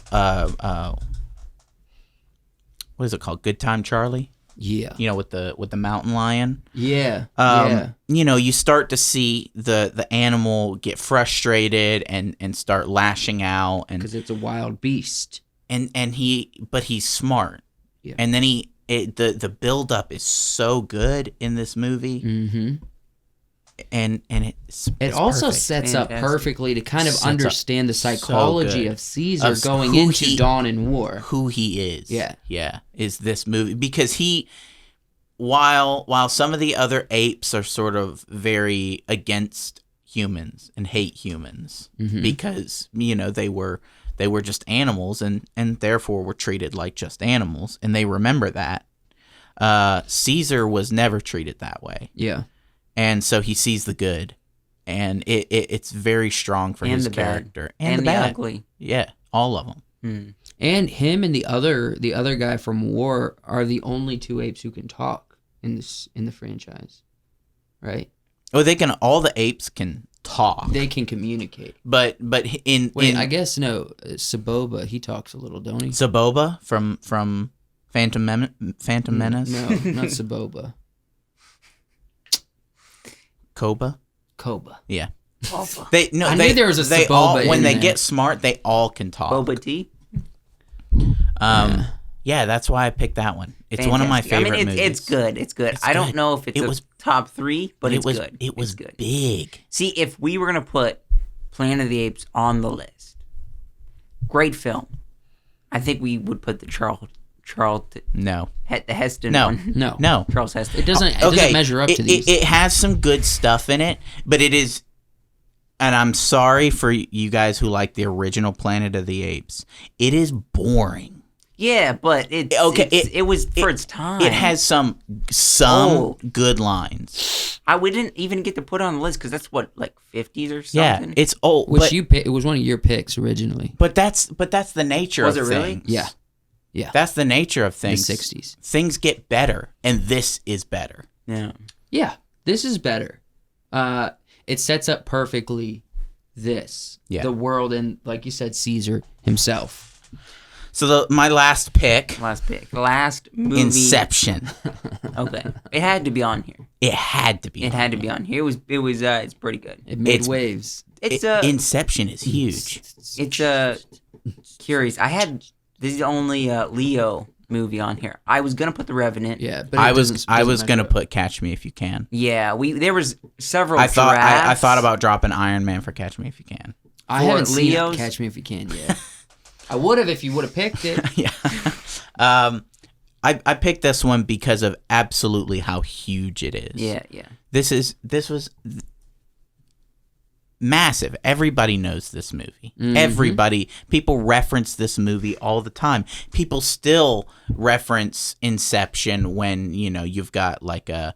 what is it called? Good Time Charlie? Yeah. With the mountain lion. Yeah. Yeah. You start to see the animal get frustrated and start lashing out Because it's a wild beast. but he's smart. Yeah. And then the build up is so good in this movie. Mm-hmm. And it's also perfect. sets up Fantastic. perfectly to kind of Sets up understand the so psychology good. of Caesar Of going who into he- Dawn and War. who he is. Yeah. Is this movie because while some of the other apes are sort of very against humans and hate humans Mhm. because they were just animals and therefore were treated like just animals, and they remember that. Caesar was never treated that way, Yeah. and so he sees the good, and it's very strong for And his the bad. character And the the bad. ugly. Yeah, all of them. And him and the other guy from War are the only 2 apes who can talk in the franchise. Right? Oh, all the apes can talk. They can communicate. But in I guess no. Saboba, he talks a little, don't he? Saboba from Phantom Menace. No, not Saboba. Koba. Koba. Yeah. Boba. They no. I they, knew there was a they Boba all in when they there. get smart, they all can talk. Boba tea. Yeah, that's why I picked that one. It's one of my Fantastic. favorite I mean, movies. it's good. It's good. I don't good. know if it's It was- top 3, but it's was good. it was It's good. big. See, if we were gonna put Planet of the Apes on the list, great film. I think we would put the No, the Heston No. one. No. no. Charles Heston. It doesn't measure up to these. It has some good stuff in it, but it is, and I'm sorry for you guys who like the original Planet of the Apes. It is boring. Yeah, but it was for its time. It has some good lines. I wouldn't even get to put it on the list because that's what, like 50s or Yeah, something. it's old. Which but, you pick, it was one of your picks originally. but that's the nature Was of it really? things. Yeah. Yeah. That's the nature of things. 60s. Things get better, and this is better. Yeah. Yeah. This is better. It sets up perfectly the world, and like you said, Caesar himself. So my last pick, Last movie. Inception. Okay. It had to be on here. It had to be. It had to be on here. It's pretty good. It made It's- waves. It's Inception is huge. curious. This is the only Leo movie on here. I was gonna put The Revenant. Yeah, but I it was doesn't gonna measure up. put Catch Me If You Can. Yeah, there was several. I thought drafts. about dropping Iron Man for Catch Me If You Can. I for haven't seen Leo's- Catch Me If You Can yet. I would have if you would have picked it. Yeah. I picked this one because of absolutely how huge it is. Yeah. This was massive. Everybody knows this movie. Mm-hmm. People reference this movie all the time. People still reference Inception when, you've got like a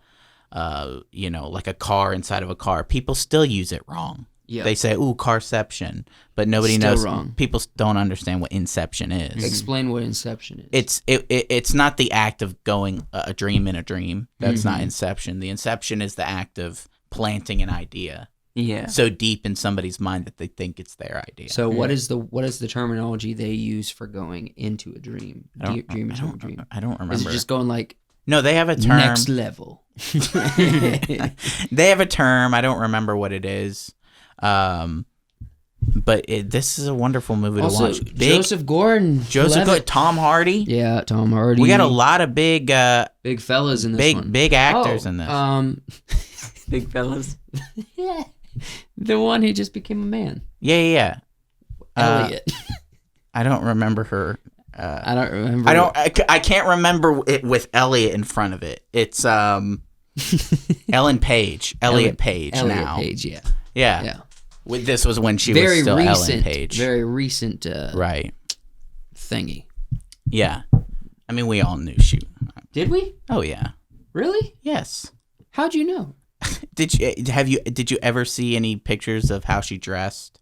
car inside of a car. People still use it wrong. Yeah. They say, "Ooh, carception," but nobody Still knows. wrong. People don't understand what Inception is. Explain what Inception is. It's not the act of going a dream in a dream. That's not Inception. The Inception is the act of planting an idea Yeah. so deep in somebody's mind that they think it's their idea. So what is the terminology they use for going into a dream? Dream into a dream. I don't remember. Is it just going like No, they have a term. next level? They have a term. I don't remember what it is. But this is a wonderful movie to watch. Joseph Gordon. Gordon, Tom Hardy. Yeah, Tom Hardy. We got a lot of big fellas in this one. big actors in this. Big fellas. Yeah. The one who just became a man. Yeah. Elliot. I don't remember her. I don't remember. I can't remember it with Elliot in front of it. It's Ellen Page. Elliot Page now. Page, yeah. Yeah. This was when she was still Ellen Page. Very recent right. thingy. Yeah. I mean, we all knew she. Did we? Oh yeah. Really? Yes. How'd you know? Did you ever see any pictures of how she dressed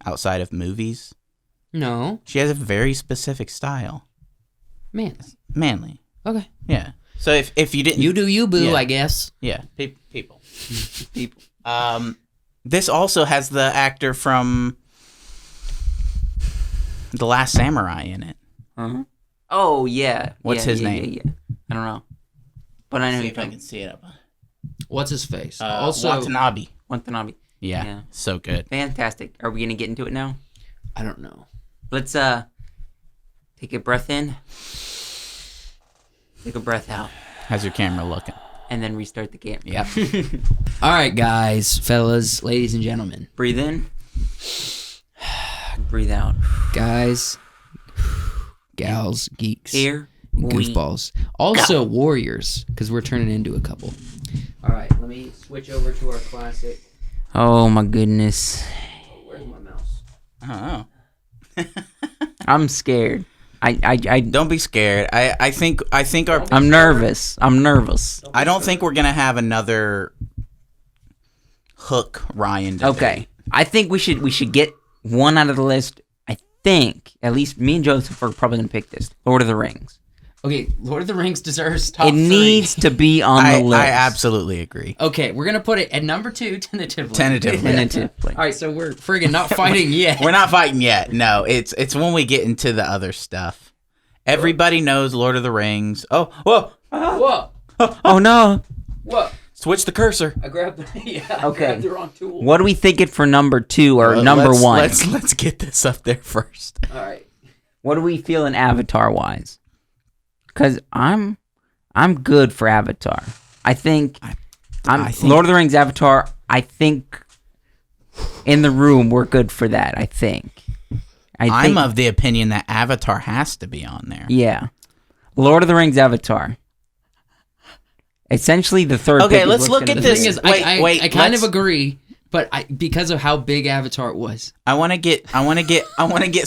outside of movies? No. She has a very specific style. Manly. Okay. Yeah. So if you didn't, You do you, boo, Yeah. I guess. yeah, people. This also has the actor from The Last Samurai in it. Uh-huh. Oh yeah. What's his name? Yeah. I don't know, but I know See who if I can see it up. What's his face? Watanabe. Watanabe. Yeah, so good. Fantastic. Are we gonna get into it now? I don't know. Let's take a breath in, take a breath out, How's your camera looking? and then restart the game. Yep. All right, guys, fellas, ladies and gentlemen, Breathe in. Breathe out. guys, gals, geeks, Here we goofballs, also warriors, because we're turning into a couple. All right, let me switch over to our classic. Oh my goodness. Where's my mouse? Oh. I'm scared. I Don't be scared. I think our. I'm nervous. I don't think we're gonna have another Hook Ryan today. Okay. I think we should get one out of the list. I think at least me and Joseph are probably gonna pick this. Lord of the Rings. Okay, Lord of the Rings deserves top It three. needs to be on the list. I absolutely agree. Okay, we're gonna put it at number 2 tentatively. Tentatively. All right, so we're friggin' not fighting yet. We're not fighting yet. No, it's when we get into the other stuff. Everybody knows Lord of the Rings. Oh, whoa. Whoa, Oh no. whoa. Switch the cursor. I grabbed the Okay. grabbed the wrong tool. What do we think it for number 2 or number Let's- 1? Let's get this up there first. All right. What do we feel in Avatar wise? Because I'm good for Avatar. I think Lord of the Rings Avatar. I think in the room we're good for that. I think. I'm of the opinion that Avatar has to be on there. Yeah, Lord of the Rings Avatar. Essentially, the third. Okay, pick let's is look what's at gonna this. The thing is, Wait, I kind let's- of agree, but because of how big Avatar was, I want to get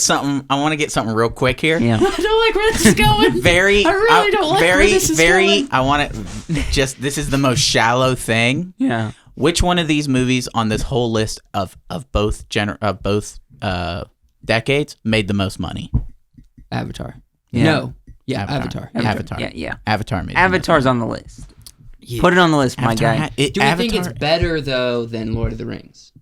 something real quick here. Yeah. I don't like where this is going. Very, I really don't like where this is going. I want to this is the most shallow thing. Yeah. Which one of these movies on this whole list of both decades made the most money? Avatar. Yeah. No. Yeah, Avatar. Avatar. Yeah. Avatar made Avatar's on the list. Yeah. Put it on the list, my Avatar guy. ha- it- Do we Avatar, think it's better though than Lord of the Rings?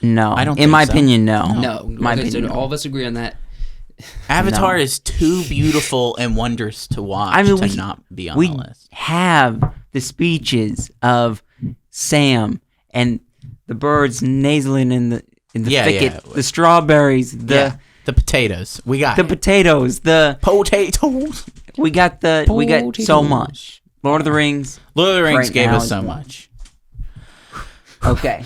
No, I don't In think my so. opinion, no. No. My Okay, opinion. so all of us agree on that. Avatar No. is too beautiful and wondrous to watch I mean, to we- not be on we the list. have the speeches of Sam and the birds nasaling in the Yeah, thicket, yeah. the strawberries, The potatoes. We got the it. potatoes, Potatoes. we got so Potatoes. much. Lord of the Rings. Lord of the Rings Right gave now us is so one. much. Okay.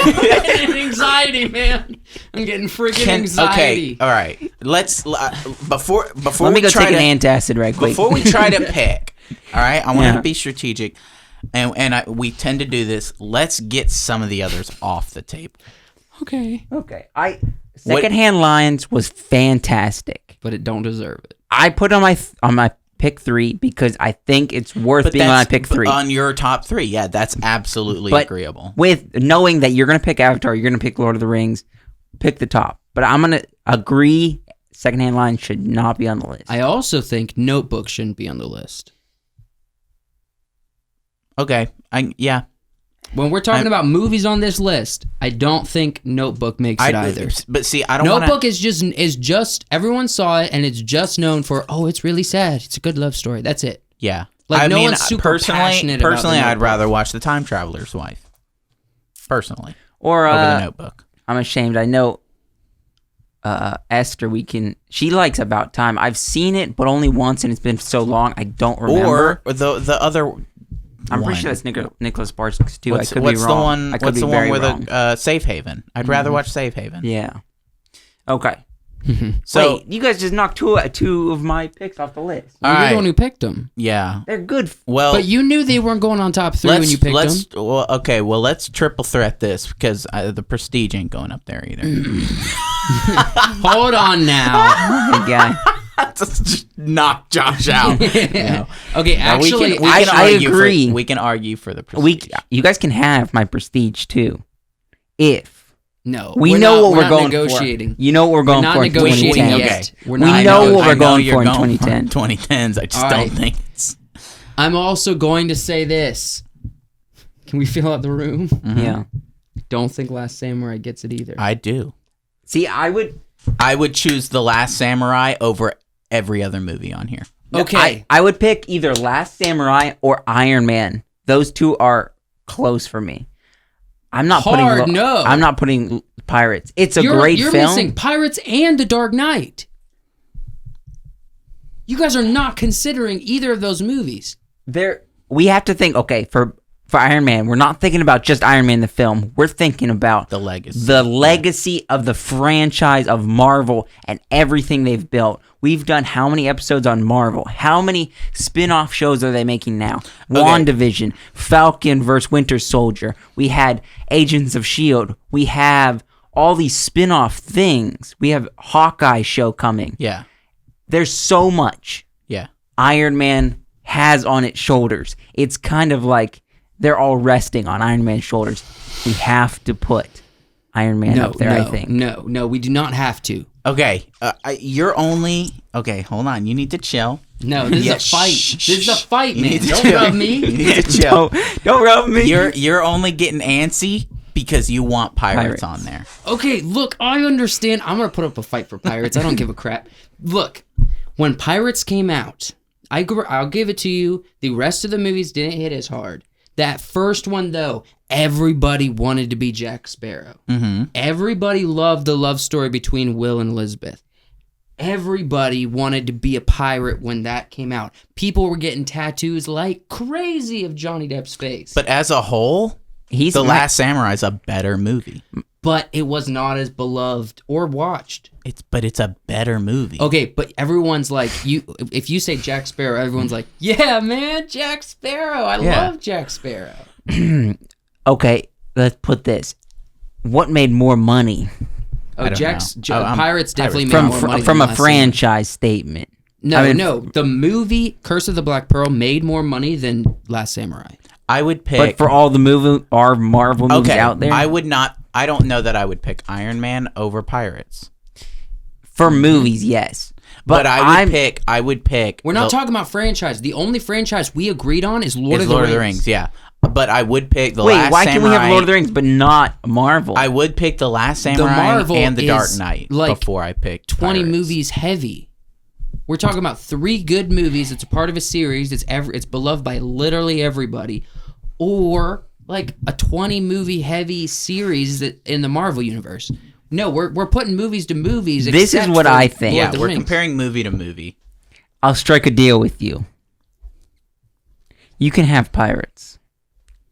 Anxiety, man. I'm getting freaking Okay, anxiety. all right. Let's before Let we me go try take to an antacid right quick. before we try to pick. All right, I want Yeah. to be strategic, and we tend to do this. Let's get some of the others off the table. Okay. Okay. Secondhand Lions was fantastic. But it don't deserve it. I put on my pick 3 because I think it's worth being on my pick 3. On your top 3. Yeah, that's absolutely But agreeable. with knowing that you're going to pick Avatar, you're going to pick Lord of the Rings, pick the top. But I'm going to agree Secondhand Lions should not be on the list. I also think Notebook shouldn't be on the list. Okay. Yeah. When we're talking about movies on this list, I don't think Notebook makes it either. But see, I don't Notebook want to. is just everyone saw it and it's just known for it's really sad. It's a good love story. That's it. Yeah. Like, I no mean, one's super passionate about personally, The I'd Notebook. rather watch The Time Traveler's Wife. Personally, or over The Notebook. I'm ashamed. I know Esther, she likes About Time. I've seen it, but only once, and it's been so long, I don't remember. Or the other. I'm pretty one. sure that's Nicholas Sparks too. What's, I could what's be the wrong. one? I could What's be the very one wrong. with a Safe Haven? I'd rather watch Safe Haven. Yeah. Okay. So Wait, you guys just knocked two of my picks off the list. all You're right. the one who picked them. Yeah. They're good. Well, But you knew they weren't going on top 3 when you picked them. Well, okay. Well, let's triple threat this because the Prestige ain't going up there either. Hold on now. Good guy. Just knock Josh out. No. Okay, Now, actually, I agree. We can argue for the Prestige. You guys can have my Prestige too, if no. we we're know not, what we're not going negotiating. for. You know what we're We're going not for in negotiating 2010. yet. Okay. We're We not know negotiating. what we're I know going you're for in going 2010. 2010s. I just All don't right. think it's. I'm also going to say this. Can we fill out the room? Yeah. Don't think Last Samurai gets it either. I do. See, I would choose The Last Samurai over every other movie on here. Okay. I would pick either Last Samurai or Iron Man. Those two are close for me. I'm not I'm not putting Pirates. It's a great You're film. missing Pirates and The Dark Knight. You guys are not considering either of those movies. We have to think. Okay, for Iron Man, we're not thinking about just Iron Man the film. We're thinking about The legacy. the legacy of the franchise of Marvel and everything they've built. We've done how many episodes on Marvel? How many spin-off shows are they making now? WandaVision, Falcon vs. Winter Soldier. We had Agents of S.H.I.E.L.D. We have all these spin-off things. We have Hawkeye show coming. Yeah. There's so much Yeah. Iron Man has on its shoulders. It's kind of like they're all resting on Iron Man's shoulders. We have to put Iron Man up there, I think. No, we do not have to. Okay. You're only. Okay, hold on. You need to chill. No, this Yeah, is a fight. shh, This is a fight, You man. need to Don't chill. rub You me. need to chill. Don't rub me. You're only getting antsy because you want Pirates on there. Okay, look, I understand. I'm going to put up a fight for Pirates. I don't give a crap. Look, when Pirates came out, I'll give it to you. The rest of the movies didn't hit as hard. That first one, though, everybody wanted to be Jack Sparrow. Mm-hmm. Everybody loved the love story between Will and Elizabeth. Everybody wanted to be a pirate when that came out. People were getting tattoos like crazy of Johnny Depp's face. But as a whole, The Last Samurai is a better movie. But it was not as beloved or watched. But it's a better movie. Okay, but everyone's like, if you say Jack Sparrow, everyone's like, yeah, man, Jack Sparrow. I love Jack Sparrow. Okay, let's put this. What made more money? Oh, Pirates definitely made more money from than a Last franchise statement. Samurai. No, the movie Curse of the Black Pearl made more money than Last Samurai. I would pick. But for all the Marvel movies out there, I would not. I don't know that I would pick Iron Man over Pirates. For movies, yes. But I would pick. We're not talking about franchise. The only franchise we agreed on is Lord of the Rings. Yeah. But I would pick Last Samurai. Why can we have Lord of the Rings but not Marvel? I would pick The Last Samurai and The Dark Knight before I pick 20 Pirates. movies heavy. We're talking about 3 good movies. It's a part of a series. It's beloved by literally everybody. Or like a 20 movie heavy series in the Marvel universe. No, we're putting movies to movies. This is what I think. Yeah, we're comparing movie to movie. I'll strike a deal with you. You can have Pirates.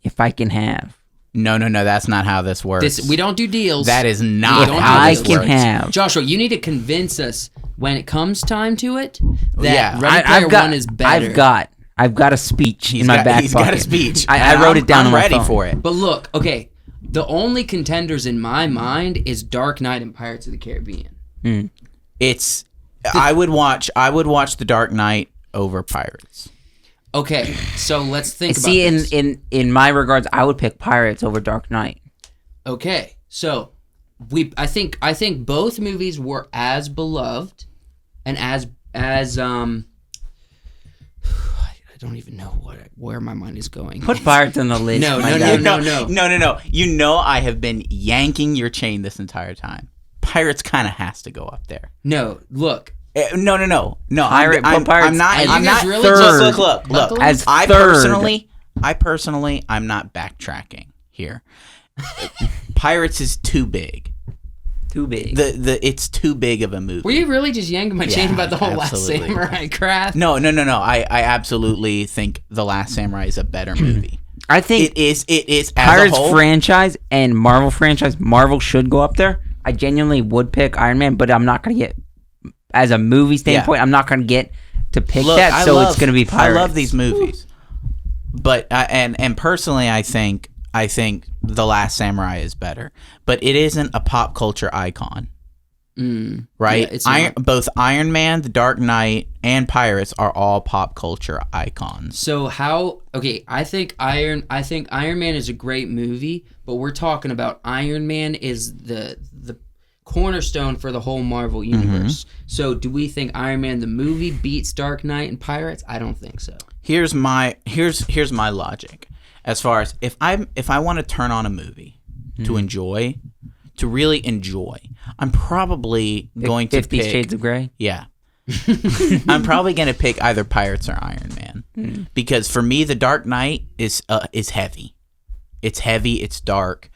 If I can have. No, that's not how this works. We don't do deals. That is not how this works. Have. Joshua, you need to convince us when it comes time to it that Yeah, Ready Player One is better. I've got a speech in my back pocket. He's got a speech. I wrote it down on my ready phone. for it. But look, okay, the only contenders in my mind is Dark Knight and Pirates of the Caribbean. I would watch The Dark Knight over Pirates. Okay, so let's think about this. in my regards, I would pick Pirates over Dark Knight. Okay, so I think both movies were as beloved and as I don't even know where my mind is going. Put Pirates on the list. No. You know I have been yanking your chain this entire time. Pirates kind of has to go up there. No, look. No. I'm not. Really third. Look. As I third. personally, I'm not backtracking here. Pirates is too big. Too big. It's too big of a movie. Were you really just yanking my chain about the whole absolutely. Last Samurai crap? No. I absolutely think The Last Samurai is a better movie. I think it is. Pirates franchise and Marvel franchise. Marvel should go up there. I genuinely would pick Iron Man, but I'm not gonna get. As a movie standpoint, I'm not going to get to pick that, so it's going to be Pirates. I love these movies, but and personally, I think The Last Samurai is better, but it isn't a pop culture icon, right? Yeah, both Iron Man, The Dark Knight, and Pirates are all pop culture icons. So how? Okay, I think Iron Man is a great movie, but we're talking about Iron Man is the cornerstone for the whole Marvel universe. So do we think Iron Man the movie beats Dark Knight and Pirates? I don't think so. Here's my logic. As far as if I want to turn on a movie to really enjoy, I'm probably going to 50 pick Shades of Grey. Yeah. I'm probably going to pick either Pirates or Iron Man. Because for me The Dark Knight is heavy. It's heavy, it's dark.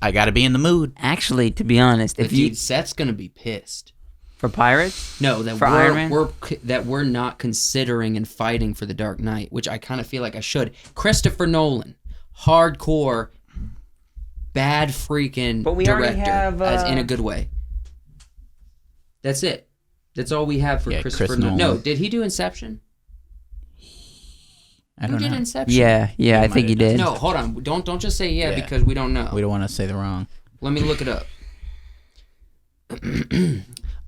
I gotta be in the mood. Actually, to be honest, Seth's gonna be pissed for Pirates. No, that Iron Man? we're not considering and fighting for the Dark Knight, which I kind of feel like I should. Christopher Nolan, hardcore, bad freaking director, as in a good way. That's it. That's all we have for Christopher Nolan. No, did he do Inception? I don't know. Inception? Yeah, I think he did. No, hold on. Don't just say because we don't know. We don't want to say the wrong. Let me look it up.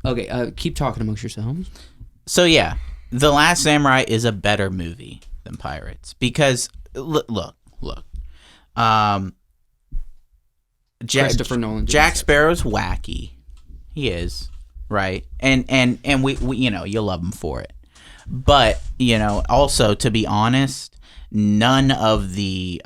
Okay, keep talking amongst yourselves. So yeah, The Last Samurai is a better movie than Pirates because look. Christopher Nolan. Jack Sparrow's wacky. He is, right? And we you love him for it. But, also to be honest, none of the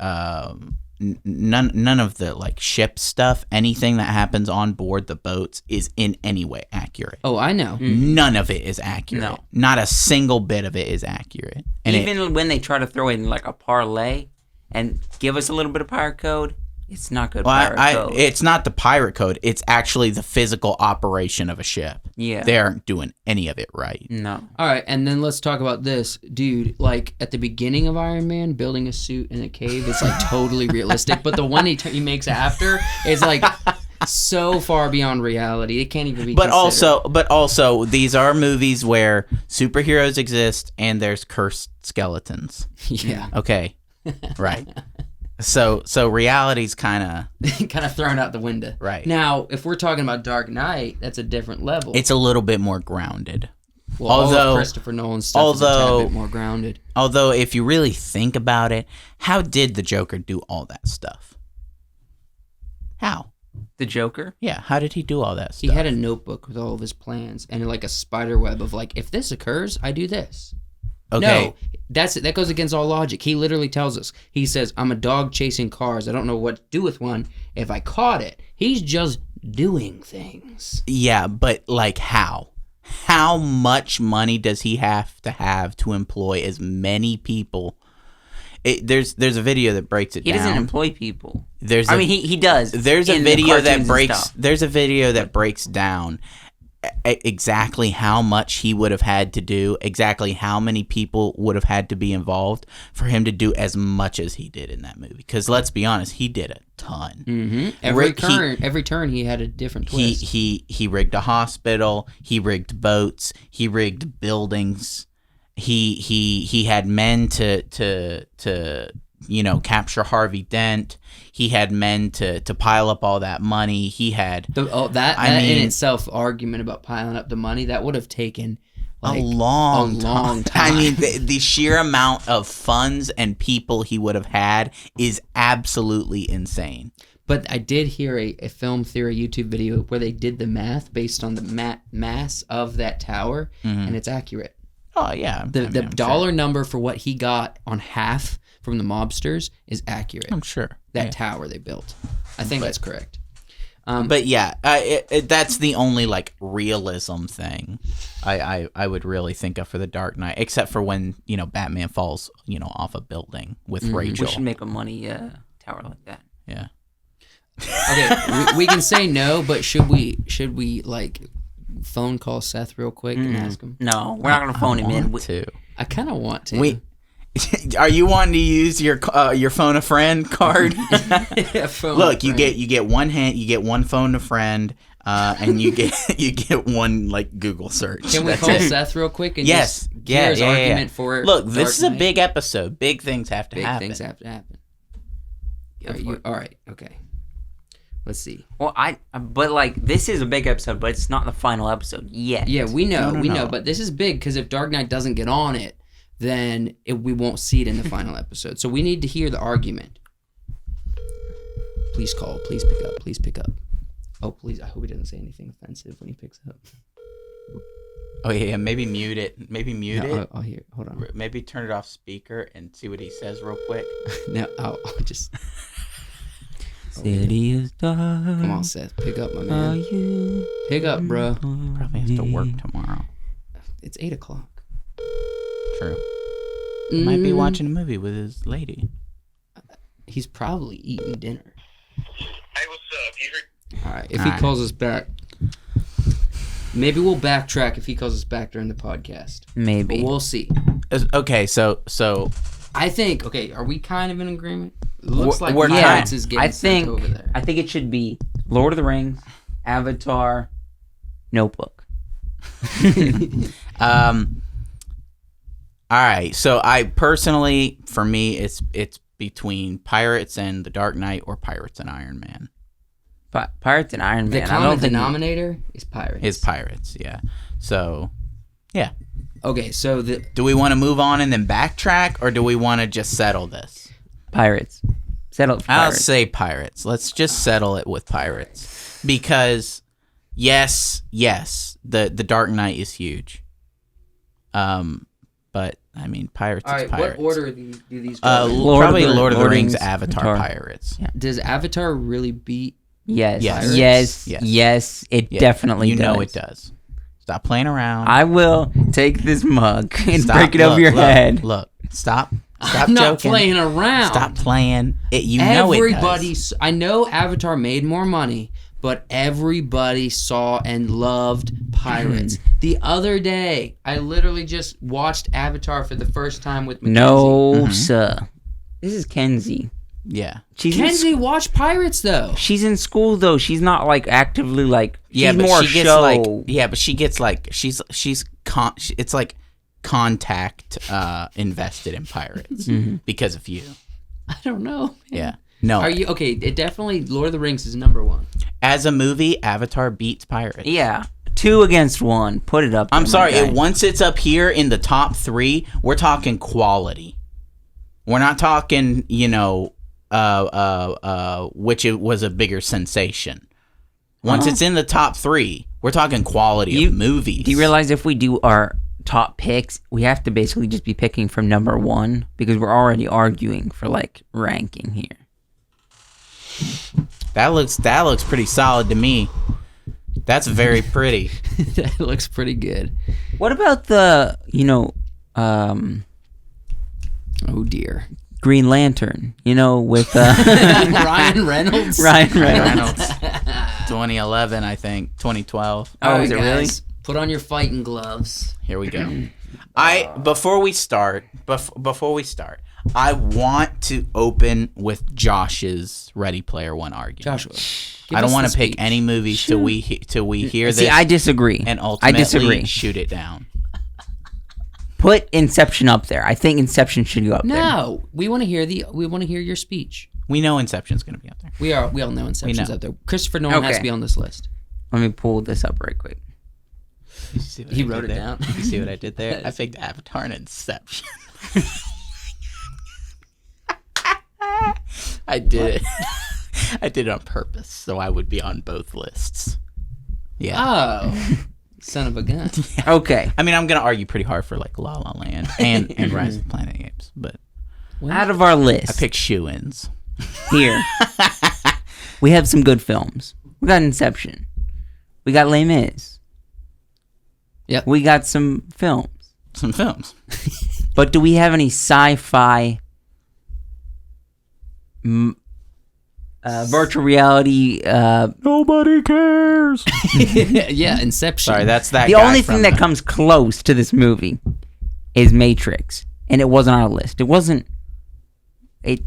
like ship stuff, anything that happens on board the boats is in any way accurate. Oh, I know. None of it is accurate. No. Not a single bit of it is accurate. And even when they try to throw in like a parlay, and give us a little bit of pirate code, it's not good Well, pirate code. it's not the pirate code. It's actually the physical operation of a ship. Yeah. They aren't doing any of it right. No. All right, and then let's talk about this, dude. Like at the beginning of Iron Man, building a suit in a cave, it's like totally realistic. But the one he makes after is like so far beyond reality. It can't even be. But considered. also, these are movies where superheroes exist and there's cursed skeletons. yeah, Okay, right. So reality's kind kind of thrown out the window. Right. Now, if we're talking about Dark Knight, that's a different level. of it's a little bit more grounded. well, all although- of Christopher Nolan's stuff is a tad bit more grounded. Although, if you really think about it, how did the Joker do all that stuff? How? The Joker? Yeah, how did he do all that He stuff? had a notebook with all of his plans and like a spider web of like, if this occurs, I do this. Okay. No, that goes against all logic. He literally tells us. He says, "I'm a dog chasing cars. I don't know what to do with one. If I caught it, he's just doing things." Yeah, but like how? How much money does he have to employ as many people? There's a video that breaks it He down. doesn't employ people. There's I mean, he does. there's a in the video that cartoons and breaks stuff. there's a video that breaks down exactly how much he would have had to do, exactly how many people would have had to be involved for him to do as much as he did in that movie. Because let's be honest, he did a ton. Mm-hmm. Every turn, he had a different twist. He rigged a hospital. He rigged boats. He rigged buildings. He had men to capture Harvey Dent. He had men to pile up all that money. He had that in itself, argument about piling up the money, that would have taken like, a long time. I mean, the sheer amount of funds and people he would have had is absolutely insane. But I did hear a film theory YouTube video where they did the math based on the mass of that tower, and it's accurate. Oh yeah, The I'm dollar sure. number for what he got on half from the mobsters is accurate. I'm sure That yeah. tower they built. I think that's correct. But yeah, that's the only like realism thing I would really think of for the Dark Knight, except for when Batman falls off a building with Rachel. We should make a money tower like that. Yeah. Okay, we can say no, but should we like phone call Seth real quick and ask him? No, we're not gonna phone him in. I kind of want to. Are you wanting to use your phone a friend card? Yeah, phone Look, a you friend. get one phone a friend, and you get one like Google search. Can we That's call it. Seth real quick and Yes. just hear his argument for Look, Dark this is a Knight? big episode. Big things have to Big happen. things have to happen. Go All right, for it. all right, okay. Let's see. Well, but like this is a big episode, but it's not the final episode yet. Yeah, we know, No. we know, but this is big because if Dark Knight doesn't get on it, then we won't see it in the final episode. So we need to hear the argument. Please call. Please pick up. Please pick up. Oh, please. I hope he doesn't say anything offensive when he picks up. Oh yeah, maybe mute it. Maybe mute No, it. I'll hear. Hold on. Maybe turn it off speaker and see what he says real quick. No, I'll just. City is dark. Come on, Seth. Pick up, my man. You Pick up, bro. Probably has to work tomorrow. It's 8:00. True. He might be watching a movie with his lady. He's probably eating dinner. Hey, what's up? You heard? All right. If All he right. calls us back, maybe we'll backtrack if he calls us back during the podcast. But maybe. we'll see. Okay, so I think. Okay, are we kind of in agreement? It looks like we're Pirates kind. is getting sent over there. I think it should be Lord of the Rings, Avatar, Notebook. all right. So I personally, for me, it's between Pirates and the Dark Knight or Pirates and Iron Man. Pirates and Iron The Man. I common don't think denominator is pirates. Is Pirates, yeah. So, yeah. Okay, so Do we want to move on and then backtrack, or do we want to just settle this? Pirates. Settle for I'll Pirates. say Pirates. Let's just settle it with Pirates. Because, yes, the Dark Knight is huge. But, I mean, Pirates all is right, Pirates. what order do these go in? Probably Lord of the Rings, Avatar, Avatar. Pirates. Yeah. Does Avatar really beat? Yes. Yes. Yes. Yes. Yes. It Yeah, definitely you does. know it does. Stop playing around. I will take this mug and Stop. break it over Look, your look, head. Look, stop Stop I'm not joking. playing around. Stop playing. You know it does. I know Avatar made more money, but everybody saw and loved pirates. The other day, I literally just watched Avatar for the first time with Mackenzie. No, sir. This is Kenzie. Yeah. Kenzie watched pirates though. She's in school though. She's not like actively like. Yeah, she's but more she gets show. like. Yeah, but she gets like. It's like contact invested in pirates because of you. I don't know. Man. Yeah. No. Are you okay? It definitely Lord of the Rings is number one. As a movie, Avatar beats pirates. Yeah, 2 against 1. Put it up. I'm there, sorry. my guy. Once it's up here in the top 3, we're talking quality. We're not talking, which it was a bigger sensation. Once it's in the top 3, we're talking quality of movies. Do you realize if we do our top picks, we have to basically just be picking from number 1 because we're already arguing for like ranking here. That looks pretty solid to me. That's very pretty. That looks pretty good. What about the, Oh dear. Green Lantern, with Ryan Reynolds. Ryan Reynolds. Reynolds. 2011, I think. 2012. Oh, is it really? Put on your fighting gloves. Here we go. Before we start, I want to open with Josh's Ready Player One argument. Joshua, I don't want to pick any movies till we hear this. See, I disagree. And ultimately I disagree. Shoot it down. Put Inception up there. I think Inception should go up there. No, we want to hear your speech. We know Inception's going to be up there. We all know Inception's up there. Christopher Nolan has to be on this list. Let me pull this up right quick. He wrote it down. You see what I did there? I picked Avatar and Inception. I did it. I did it on purpose, so I would be on both lists. Yeah. Oh, son of a gun. Okay. I mean, I'm gonna argue pretty hard for like La La Land and Rise of the Planet of the Apes, but Out of our list, I picked shoe-ins. here, we have some good films. We got Inception. We got Les Mis. Yep. We got some films. Some films. But do we have any sci-fi, virtual reality? Nobody cares. Yeah, Inception. Sorry, that's that. The guy only from thing that comes close to this movie is Matrix, and it wasn't on our list. It wasn't.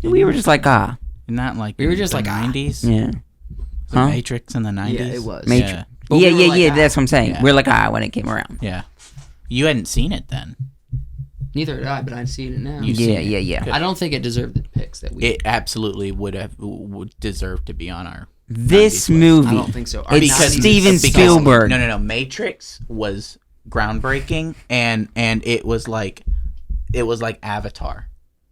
We were just like, Isn't that like We were just the like, 90s? yeah. Was it Matrix in the 90s? Yeah, it was. Matrix. Yeah. But we were like, That's what I'm saying. Yeah. We're like, when it came around. Yeah. You hadn't seen it then. Neither did I, but I've seen it now. You've seen it. Yeah. I don't think it deserved the picks that we. It absolutely would deserve to be on our. This 90s list. movie. I don't think so. It's Because- Steven Spielberg. No. Matrix was groundbreaking, and it was like Avatar.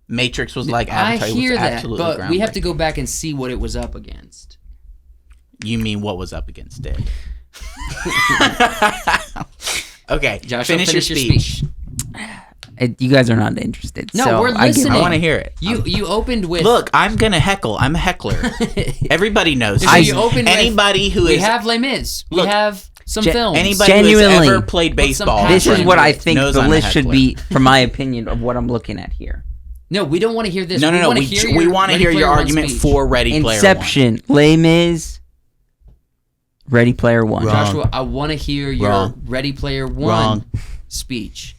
Matrix was like Avatar. I hear it was that, absolutely but we have to groundbreaking. go back and see what it was up against. You mean what was up against it? Okay, Joshua, finish your speech. You guys are not interested. No, so we're I give listening. I up. want to hear it. You opened with. Look, I'm gonna heckle. I'm a heckler. Everybody knows. So you opened with, anybody who we is have Les Mis. We Look, have some Gen- films. anybody who has Genuinely, ever played put some baseball. passion This is into what I it. think knows the I'm a list should heckler. be, from my opinion of what I'm looking at here. No, we don't want to hear this. No. wanna We hear want to Ready hear Player your One argument speech. for Ready Player One. Inception, Les Mis, Ready Player One. Wrong. Joshua, I want to hear your Wrong. Ready Player One Wrong. speech.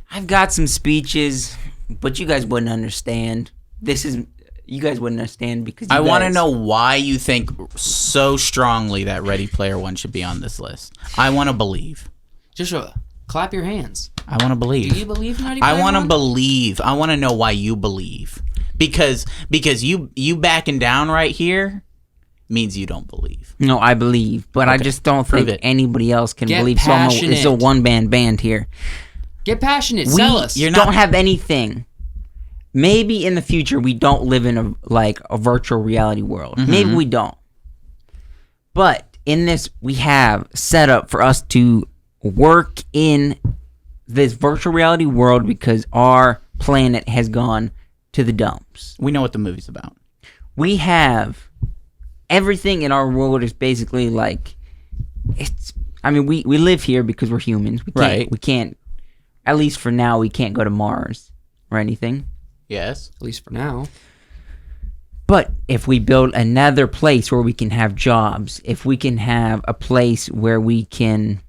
I've got some speeches, but you guys wouldn't understand. You guys wouldn't understand because I want to know why you think so strongly that Ready Player One should be on this list. I want to believe. Joshua, clap your hands. I want to believe. Do you believe in Ready Player I want to One? believe. I want to know why you believe. Because you backing down right here means you don't believe. No, I believe, but I Okay, just don't prove think it. anybody else can Get believe. So it's a passionate. one-man band here. Get passionate. We Sell us. don't have anything. Maybe in the future we don't live in a virtual reality world. Mm-hmm. Maybe we don't. But in this, we have set up for us to work in this virtual reality world because our planet has gone to the dumps. We know what the movie's about. We have everything in our world is basically like it's. I mean, we live here because we're humans. We can't, Right. We can't. At least for now, we can't go to Mars or anything. Yes. At least for now. But if we build another place where we can have jobs, if we can have a place where we can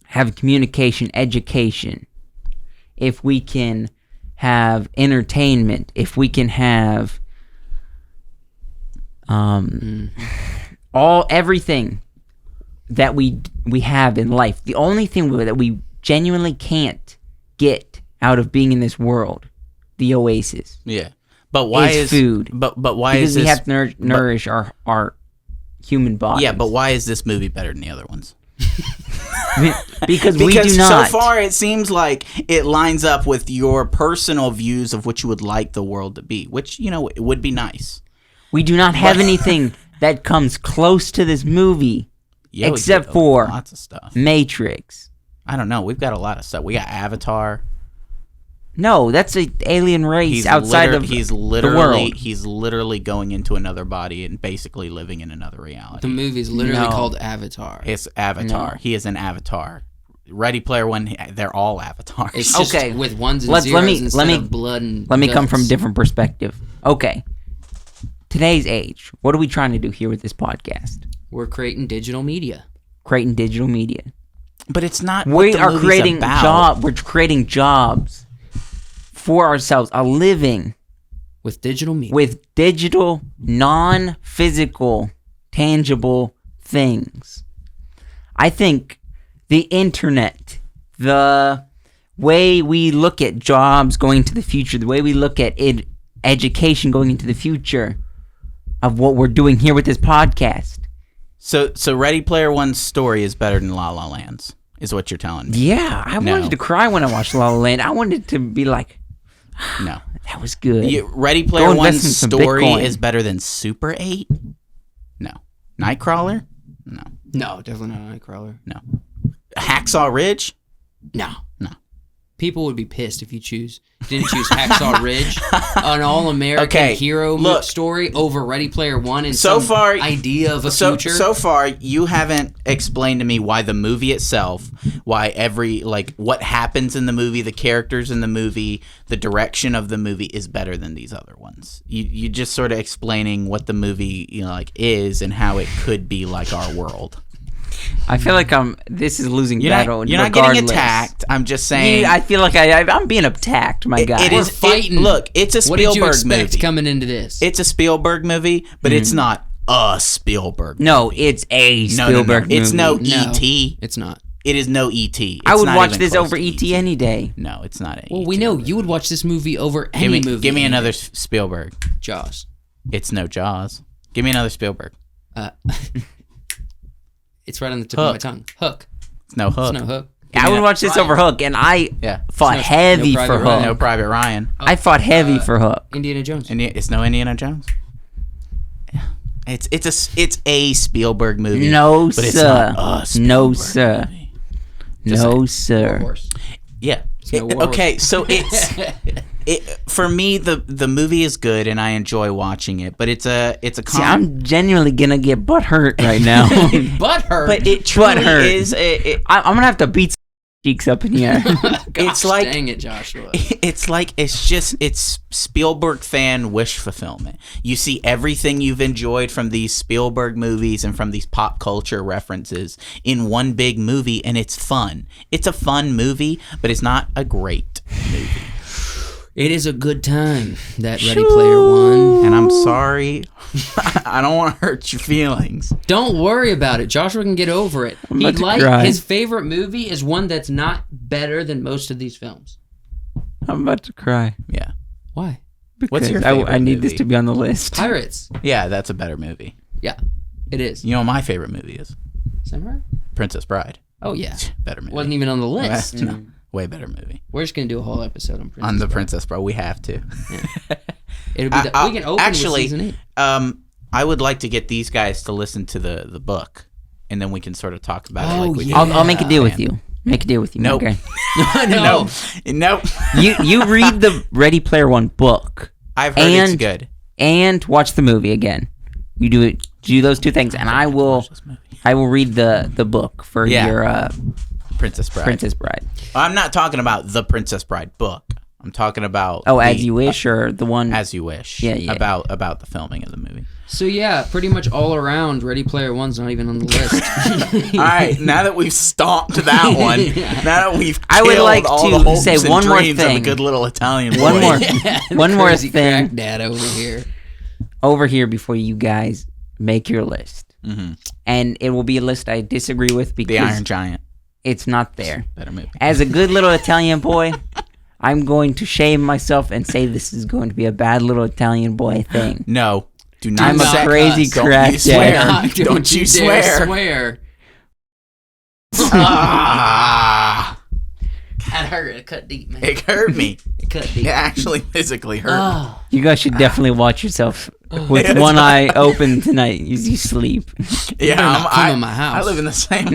have communication, education, if we can have entertainment, if we can have everything that we have in life. The only thing that we genuinely can't get out of being in this world, the oasis. Yeah. But why is food? But why Because is this? we have to nourish our human bodies. Yeah, but why is this movie better than the other ones? because we do not. So far it seems like it lines up with your personal views of what you would like the world to be, which, you know, it would be nice. We do not have anything that comes close to this movie, Yeah, we except do for lots of stuff. Matrix. I don't know. We've got a lot of stuff. We got Avatar. No, that's an alien race outside of the world. He's literally going into another body and basically living in another reality. The movie's literally No. called Avatar. It's Avatar. No. He is an avatar. Ready Player One, they're all avatars. It's just Okay. with ones and Let zeros me- instead let me- of blood and Let me come from a guts. different perspective. Okay. Today's age, what are we trying to do here with this podcast? We're creating digital media. Creating digital media. But it's not. We what the are movie's creating about. We're creating jobs for ourselves, a living With digital media. with digital, non-physical, tangible things. I think the internet, the way we look at jobs going into the future, the way we look at education going into the future of what we're doing here with this podcast. So Ready Player One's story is better than La La Land's, is what you're telling me. Yeah, I No. wanted to cry when I watched La La Land. I wanted to be like, No. that was good. Ready Player invest One's in some story Bitcoin. is better than Super 8? No. Nightcrawler? No. No, definitely not Nightcrawler. No. Hacksaw Ridge? No. No. People would be pissed if you didn't choose Hacksaw Ridge, an all-American Okay, hero look. story over Ready Player One and So some far- idea of a So future. so far, you haven't explained to me why the movie itself, why what happens in the movie, the characters in the movie, the direction of the movie is better than these other ones. You just sort of explaining what the movie is and how it could be like our world. I feel like this is a losing battle. You're not getting regardless. attacked. I'm just saying. I feel like I'm being attacked, my guy. It is fighting. Look, it's a what did you Spielberg expect movie. coming into this? It's a Spielberg movie, but it's not a Spielberg movie. No, it's a Spielberg movie. It's no No. E.T. It's not. It is no E.T. I would not watch even this close over to E.T. any day. No, it's not. Well, we know you would watch this movie over any movie. Give me another Spielberg. Jaws. It's no Jaws. Give me another Spielberg. It's right on the tip of my Hook. tongue. Hook. It's no Hook. It's no Hook. I would watch this over Hook, and I fought No heavy Private for Ryan. Hook. No Private Ryan. I fought heavy for Hook. Indiana Jones. It's no Indiana Jones. Yeah. It's a Spielberg movie. No, but it's sir. not a Spielberg No, sir. movie. No, sir. Horse. Yeah. no War Okay, so for me the movie is good and I enjoy watching it, but it's a See, I'm genuinely gonna get butt hurt right now. Butt hurt. but it truly hurt. is I'm gonna have to beat some cheeks up in here. Gosh, like- dang it, Joshua. it's Spielberg fan wish fulfillment. You see everything you've enjoyed from these Spielberg movies and from these pop culture references in one big movie, and it's fun. It's a fun movie, but it's not a great movie. It is a good time, that Ready Player One. And I'm sorry. I don't want to hurt your feelings. Don't worry about it. Joshua can get over it. about to cry. His favorite movie is one that's not better than most of these films. I'm about to cry. Yeah. Why? What's your Because favorite I need movie? this to be on the list. Pirates. Yeah, that's a better movie. Yeah, it is. You know what my favorite movie is? Samurai? Princess Bride. Oh, yeah. Better movie. Wasn't even on the list. No, way better movie. We're just going to do a whole episode on Princess On the Bride. Princess Bride, we have to. It'll be we can open actually, with season 8. I would like to get these guys to listen to the book, and then we can sort of talk about it. Oh, Like we yeah. I'll make a deal with you. Make a deal with you. Nope. Okay. No. Nope. You read the Ready Player One book I've heard it's good. and watch the movie again. You do those two things, and I will read the book for Yeah. your Princess Bride. Princess Bride. I'm not talking about the Princess Bride book. I'm talking about. As You Wish, or the one As You Wish. Yeah. About the filming of the movie. So yeah, pretty much all around, Ready Player One's not even on the list. All right, now that we've stomped that one, now that we've I would killed like all to the hopes say and one more dreams of a thing. good little Italian boy. One more, one more Crazy thing crack dad over here. over here before you guys make your list, and it will be a list I disagree with The because Iron Giant. it's not there. Better movie. As a good little Italian boy, I'm going to shame myself and say this is going to be a bad little Italian boy thing. No, do not I'm say a crazy Don't crack you swear. dad. Don't you dare swear. swear. Ah, That hurt. It cut deep, man. it hurt me. It cut It deep. actually physically hurt me. Oh. You guys should definitely watch yourself with one eye open tonight as you sleep. Yeah, not come in my I house. live in the same.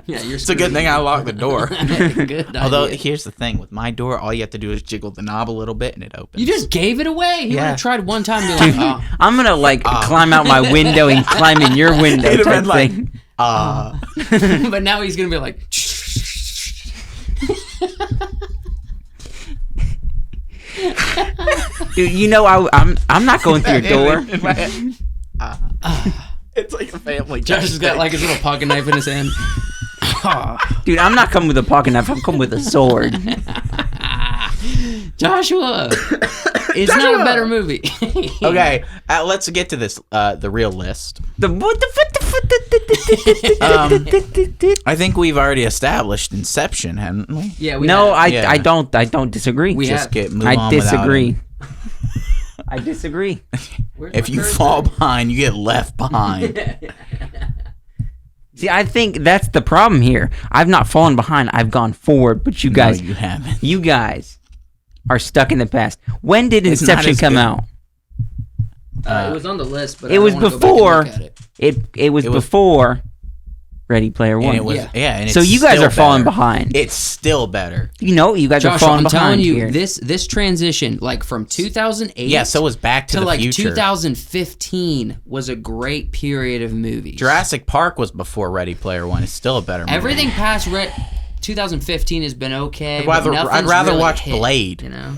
Yeah, you're It's a good thing I locked the door. Good Although idea. here's the thing, with my door, all you have to do is jiggle the knob a little bit and it opens. You just gave it away. He would Yeah. have tried one time and be like, oh. I'm gonna climb out my window and climb in your window It'd have type been like, thing. But now he's going to be like, Dude, you know I'm not going through your door. in my head. It's like a family. Josh has got like his little pocket knife in his hand. Dude, I'm not coming with a pocket knife. I'm coming with a sword. Joshua! It's not a better movie. Okay, let's get to this. The real list. I think we've already established Inception, haven't we? Yeah, we No, have. Yeah. I don't disagree. We Just have- get move I on without disagree. it. I disagree. Where's If my you cursor? fall behind, you get left behind. See, I think that's the problem here. I've not fallen behind. I've gone forward, but you guys, No, you haven't. you guys are stuck in the past. When did It's not Inception as come good. out? It was on the list, but It I was don't wanna go back and before. look at it. It was It was- before Ready Player One. And it was, Yeah. and So it's you guys still are falling better. behind. It's still better. You know, you guys are Joshua, falling I'm behind telling you, here. this transition, like from 2008 Yeah, so was Back to to the like Future. 2015 was a great period of movies. Jurassic Park was before Ready Player One. It's still a better movie. Everything past 2015 has been okay. I'd rather- but I'd nothing's rather really watch hit, Blade. You know,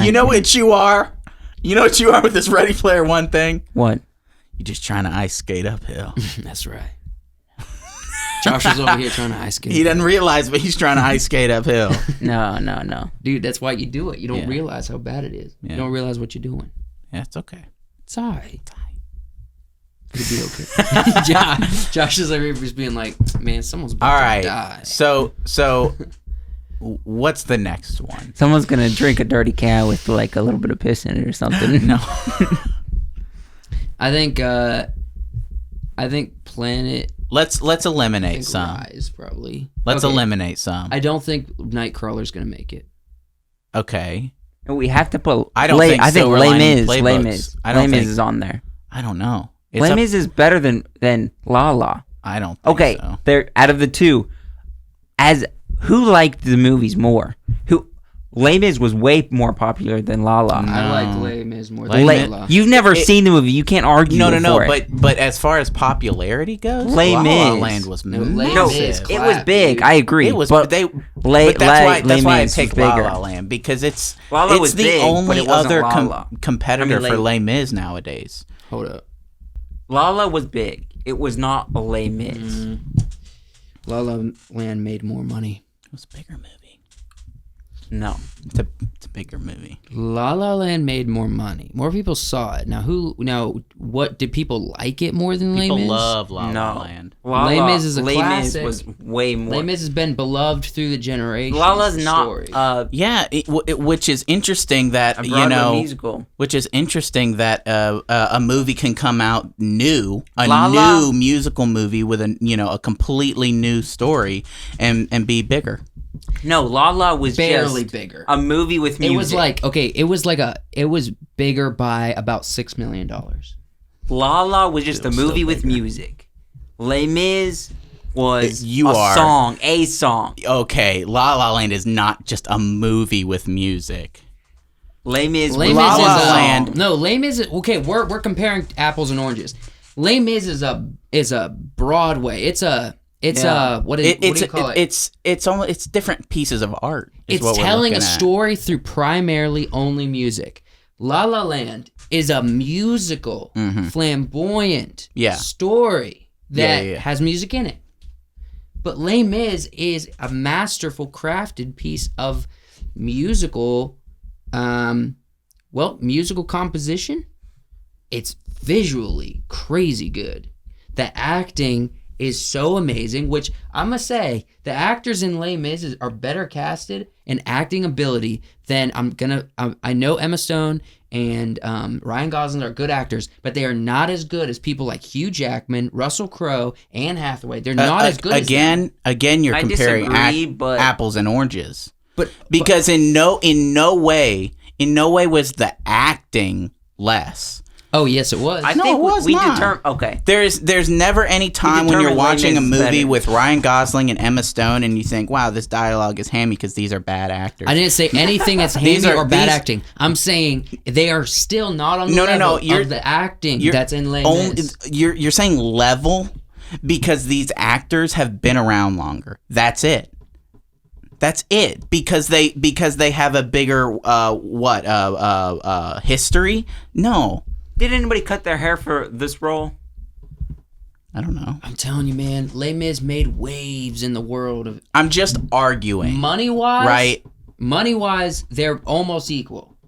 You know what you are? You know what you are with this Ready Player One thing? What? You're just trying to ice skate uphill. that's right. Josh is over here trying to ice skate. He doesn't realize, but he's trying to ice skate uphill. No. Dude, that's why you do it. You don't Yeah. realize how bad it is. Yeah. You don't realize what you're doing. Yeah, it's okay. It's all right. It'll be okay. Josh is over here just being like, man, someone's about All to right. die. So, what's the next one? Someone's gonna drink a dirty cow with like a little bit of piss in it or something. No. I think Planet Let's eliminate some. Rise probably. Let's Okay. eliminate some. I don't think Nightcrawler's gonna make it. Okay. We have to put. I don't think I think Silver Les Lining Mis. Les Playbooks. Mis. I don't Les Mis think- is on there. I don't know. It's Les up- Mis is better than La La. I don't think Okay, so. they're out of the two. As who liked the movies more? Les Mis was way more popular than La La. I No. like Les Mis more Les than Mis- La La. You've never seen the movie. You can't argue. No, for it. but as far as popularity goes, Les La La Mis. Land was No, Les massive. Mis it was clap, big. dude. I agree. It was, but they. Les, But that's Les why I Mis picked was La bigger. La Land, because it's La La it's was the big, but only it wasn't other La La. competitor I mean, for like- Les Mis nowadays. Hold up. La La was big. It was not a Les Mis. La La Land made more money. It was a bigger movie. No. It's a bigger movie. La La Land made more money. More people saw it. Now, what did people like it more than Les People Mis? love La No. La Land. Les Mis is a Les classic. Mis was way more. Les Mis has been beloved through the generations. La La's The not story. Yeah, which is interesting that a Broadway you know, musical. which is interesting that a movie can come out new, a La La- new musical movie with a completely new story and be bigger. No, La La was Barely just bigger. a movie with music. It was like it was bigger by about $6 million. La La was just a It was movie still with bigger. music. Les Mis was You a are- song, a song. Okay, La La Land is not just a movie with music. Les Mis Les was Mis La is La a, Land. No, Les Mis is okay. We're comparing apples and oranges. Les Mis is a Broadway. It's Yeah. what do you call it? It's different pieces of art. is It's what we're telling a looking at. story through primarily only music. La La Land is a musical, flamboyant story that has music in it. But Les Mis is a masterful, crafted piece of musical, musical composition. It's visually crazy good. The acting is so amazing, which I must say, the actors in Les Mis are better casted in acting ability than I know Emma Stone and Ryan Gosling are good actors, but they are not as good as people like Hugh Jackman, Russell Crowe, Anne Hathaway. They're not as good as them. Again, you're I comparing disagree, but apples and oranges. Because in no way was the acting less. Oh, yes, it was. I No, think it was we not. determine. Okay, There's never any time when you're determined watching a Les Mis is movie better. with Ryan Gosling and Emma Stone and you think, wow, this dialogue is hammy because these are bad actors. I didn't say anything that's These hammy are- or bad these- acting. I'm saying they are still not on the No, level you're- of the acting you're that's in Les only- Mis. You're saying level because these actors have been around longer. That's it. That's it. Because they have a bigger history? No. did anybody cut their hair for this role? I don't know. I'm telling you, man, Les Mis made waves in the world of I'm just arguing. money-wise. Right. Money-wise, they're almost equal.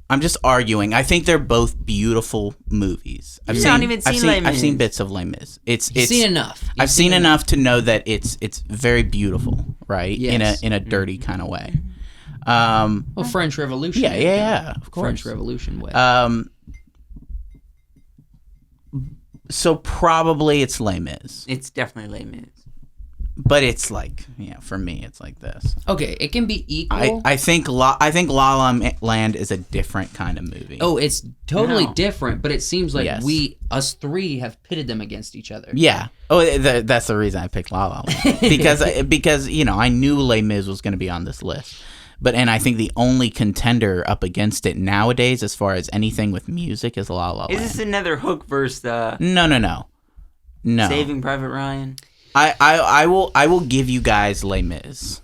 I'm just arguing. I think they're both beautiful movies. You've not even seen Les Mis. I've seen bits of Les Mis. It's seen enough. I've seen enough to know that it's very beautiful, right? Yes. In a dirty kind of way. Well, French Revolution. Yeah, of course. French Revolution way. So probably it's Les Mis, It's definitely Les Mis. but it's like, for me, it's like this. Okay, it can be equal. I think La La Land is a different kind of movie. Oh, it's totally No. different, but it seems like Yes. us three have pitted them against each other. Yeah. Oh, that's the reason I picked La La Land because I knew Les Mis was going to be on this list, and I think the only contender up against it nowadays, as far as anything with music, is La La Land. Is this another Hook versus No. Saving Private Ryan? I will give you guys Les Mis,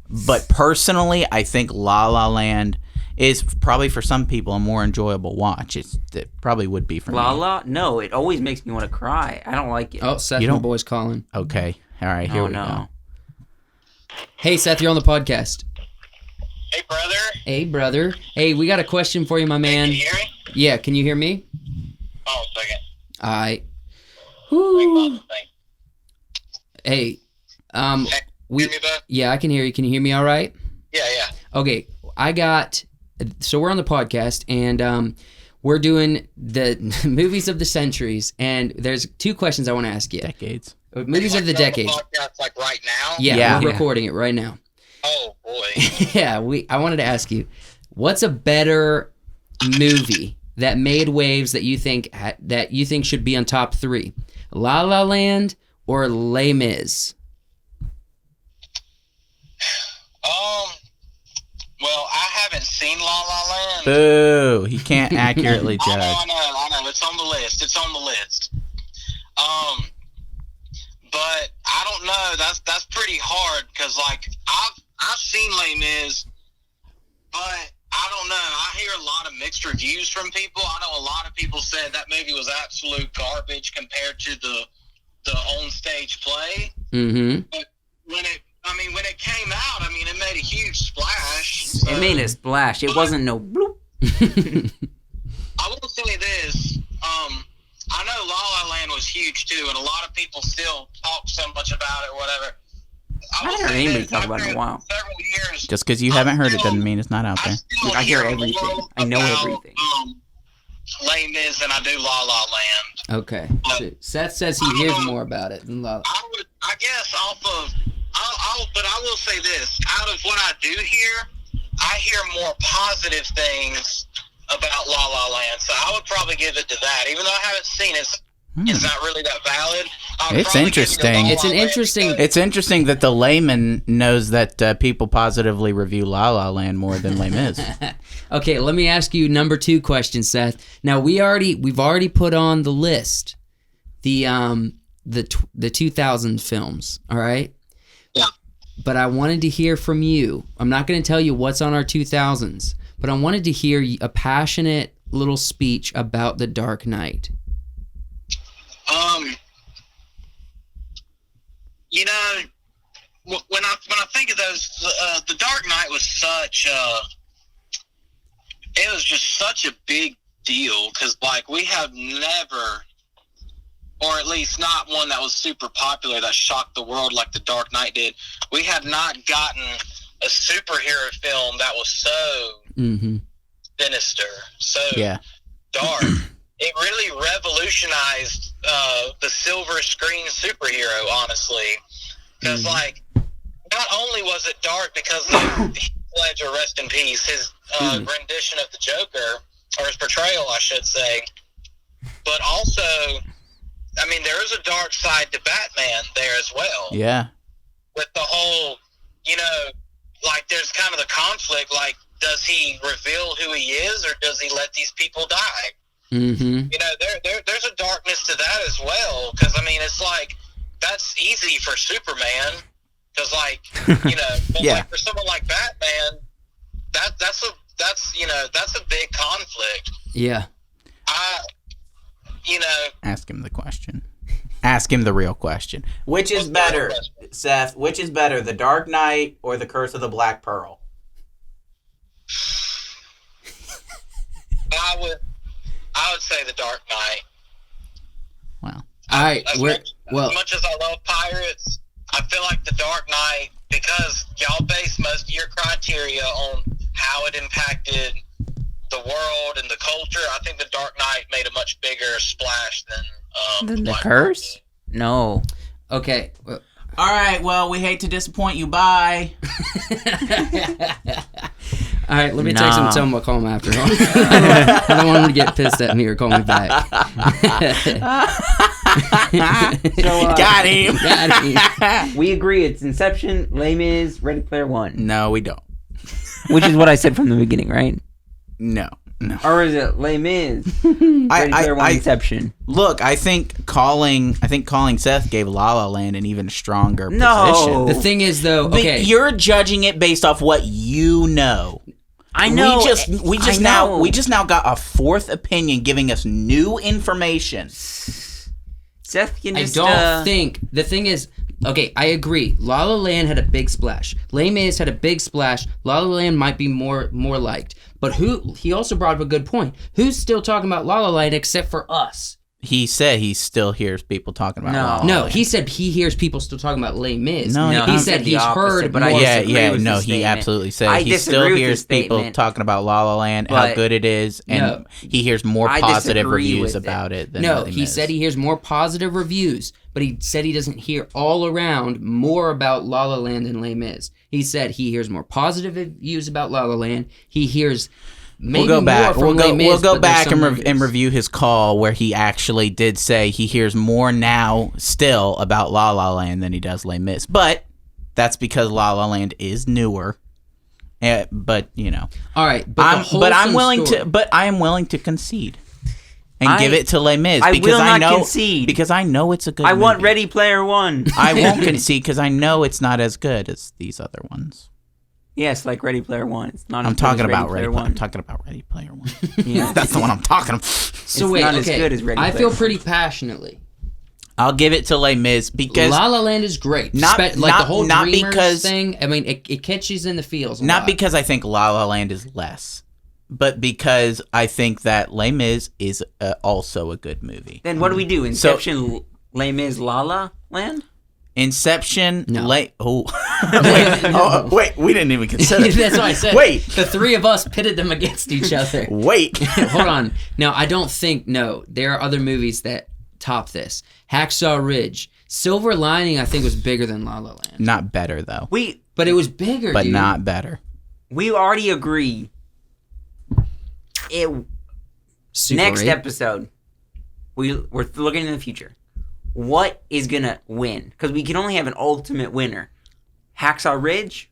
but personally, I think La La Land is probably for some people a more enjoyable watch. It probably would be for La me. La? No, it always makes me want to cry. I don't like it. Oh, Seth, You my don't- boy's calling. Okay, all right, here Oh, we no. go. Hey, Seth, you're on the podcast. Hey, brother. Hey, brother. Hey, we got a question for you, my man. Can you hear me? Yeah, can you hear me? Oh, a second. All right. Think Woo. about the thing. Hey, Hey, we. hear me, bud? Yeah, I can hear you. Can you hear me? All right. Yeah. Okay, so we're on the podcast, and we're doing the movies of the centuries, and there's two questions I want to ask you. Decades. Movies of the Like, on decades. podcast, like right now? Yeah, Yeah. we're Yeah. recording it right now. Oh, boy. Yeah, I wanted to ask you, what's a better movie that made waves that you think should be on top 3? La La Land or Les Mis? Well, I haven't seen La La Land. Boo! He can't accurately I judge. know. It's on the list. But I don't know. That's pretty hard because, like, I've seen Les Mis, but I don't know. I hear a lot of mixed reviews from people. I know a lot of people said that movie was absolute garbage compared to the on-stage play. Mm-hmm. But when it came out, it made a huge splash. So It made a splash. It wasn't no bloop. I will say this. I know La La Land was huge too, and a lot of people still talk so much about it or whatever. I will haven't heard say anybody this, talk about it in a after while. Several years, Just because you haven't heard it doesn't mean it's not out there. still I hear more everything. I know about, everything. Les Mis than I do La La Land. Okay. So Seth says he hears more about it than La La. I guess off of, but I will say this: out of what I do hear, I hear more positive things about La La Land. So I would probably give it to that, even though I haven't seen it. It's not really that valid. I would It's probably give it to interesting. La La It's an Land interesting- because- It's interesting that the layman knows that people positively review La La Land more than Les Mis. Okay, let me ask you number 2 question, Seth. Now we've already put on the list the the 2000 films, all right? Yeah. But I wanted to hear from you. I'm not going to tell you what's on our 2000s, but I wanted to hear a passionate little speech about The Dark Knight. You know, when I think of those, The Dark Knight was it was just such a big deal, because like we have never, or at least not one that was super popular that shocked the world like The Dark Knight did. We had not gotten a superhero film that was so sinister, so dark. It really revolutionized the silver screen superhero, honestly. Because, like, not only was it dark because of Heath Ledger, rest in peace, his rendition of the Joker, or his portrayal, I should say, but also, I mean, there is a dark side to Batman there as well. Yeah. With the whole, you know, like, there's kind of the conflict, like, does he reveal who he is, or does he let these people die? You know, there's a darkness to that as well, because, I mean, it's like, that's easy for Superman, because, like, you know, but like for someone like Batman, that's a big conflict. Yeah. You know, Ask him the question. Ask him the real question. Which is better, Seth? Which is better, The Dark Knight or The Curse of the Black Pearl? I would say The Dark Knight. Well, All right. As much as I love pirates, I feel like The Dark Knight, because y'all base most of your criteria on how it impacted the world and the culture, I think The Dark Knight made a much bigger splash than The Curse? No. Okay. all right. Well, we hate to disappoint you. Bye. All right, let me text him and tell him I'll call him after. I don't want him to get pissed at me or call me back. Got him. Got him. We agree it's Inception, Les Mis, Ready Player One. No, we don't. Which is what I said from the beginning, right? No. Or is it Les Mis, Ready Player One, Inception? Look, I think calling Seth gave La La Land an even stronger No. position. The thing is, though, okay. But you're judging it based off what you know. I know. We just now got a fourth opinion giving us new information. Seth can just... I don't think... The thing is... Okay, I agree. La La Land had a big splash. Les Mis had a big splash. La La Land might be more liked. But he also brought up a good point. Who's still talking about La La Land except for us? He said he still hears people talking about La La No, Land. he said he hears people still talking about Les Mis. No, he said he's heard but more. I he absolutely said I he disagree still with hears his people statement, talking about La La Land, how but- good it is, and he hears more I positive disagree reviews with about it than No, Les he Mis. said he hears more positive reviews, but he said he doesn't hear all around more about La La Land than Les Mis. He said he hears more positive reviews about La La Land. He hears maybe We'll go back. more from Les Mis, We'll go but there's back some and negatives. review his call where he actually did say he hears more now still about La La Land than he does Les Mis. But that's because La La Land is newer. But you know, All right, I am willing to concede and give it to Les Mis because I know concede. because I know it's a good. I want movie. Ready Player One. I won't concede because I know it's not as good as these other ones. Yes, like Ready Player One. It's not. I'm as good as talking about Ready Player One. I'm One. talking about Ready Player One. Yeah. That's the one I'm talking about. So It's wait, not as okay. good as Ready I Player feel One. pretty passionately. I'll give it to Les Mis because La La Land is great. Not- like not- the whole not Dreamers because- thing. I mean, it catches in the feels. A not lot. because I think La La Land is less, but because I think that Les Mis is also a good movie. Then what do we do? Inception, Les Mis, La La Land? Inception, No. wait, we didn't even consider. That's what I said. Wait. The three of us pitted them against each other. Wait, Hold on. No, I don't think. No, there are other movies that top this. Hacksaw Ridge, Silver Lining. I think was bigger than La La Land, not better though, but it was bigger. but dude. not better. We already agree. Super Next 8. episode, we're looking in the future. What is gonna win? Because we can only have an ultimate winner. Hacksaw Ridge,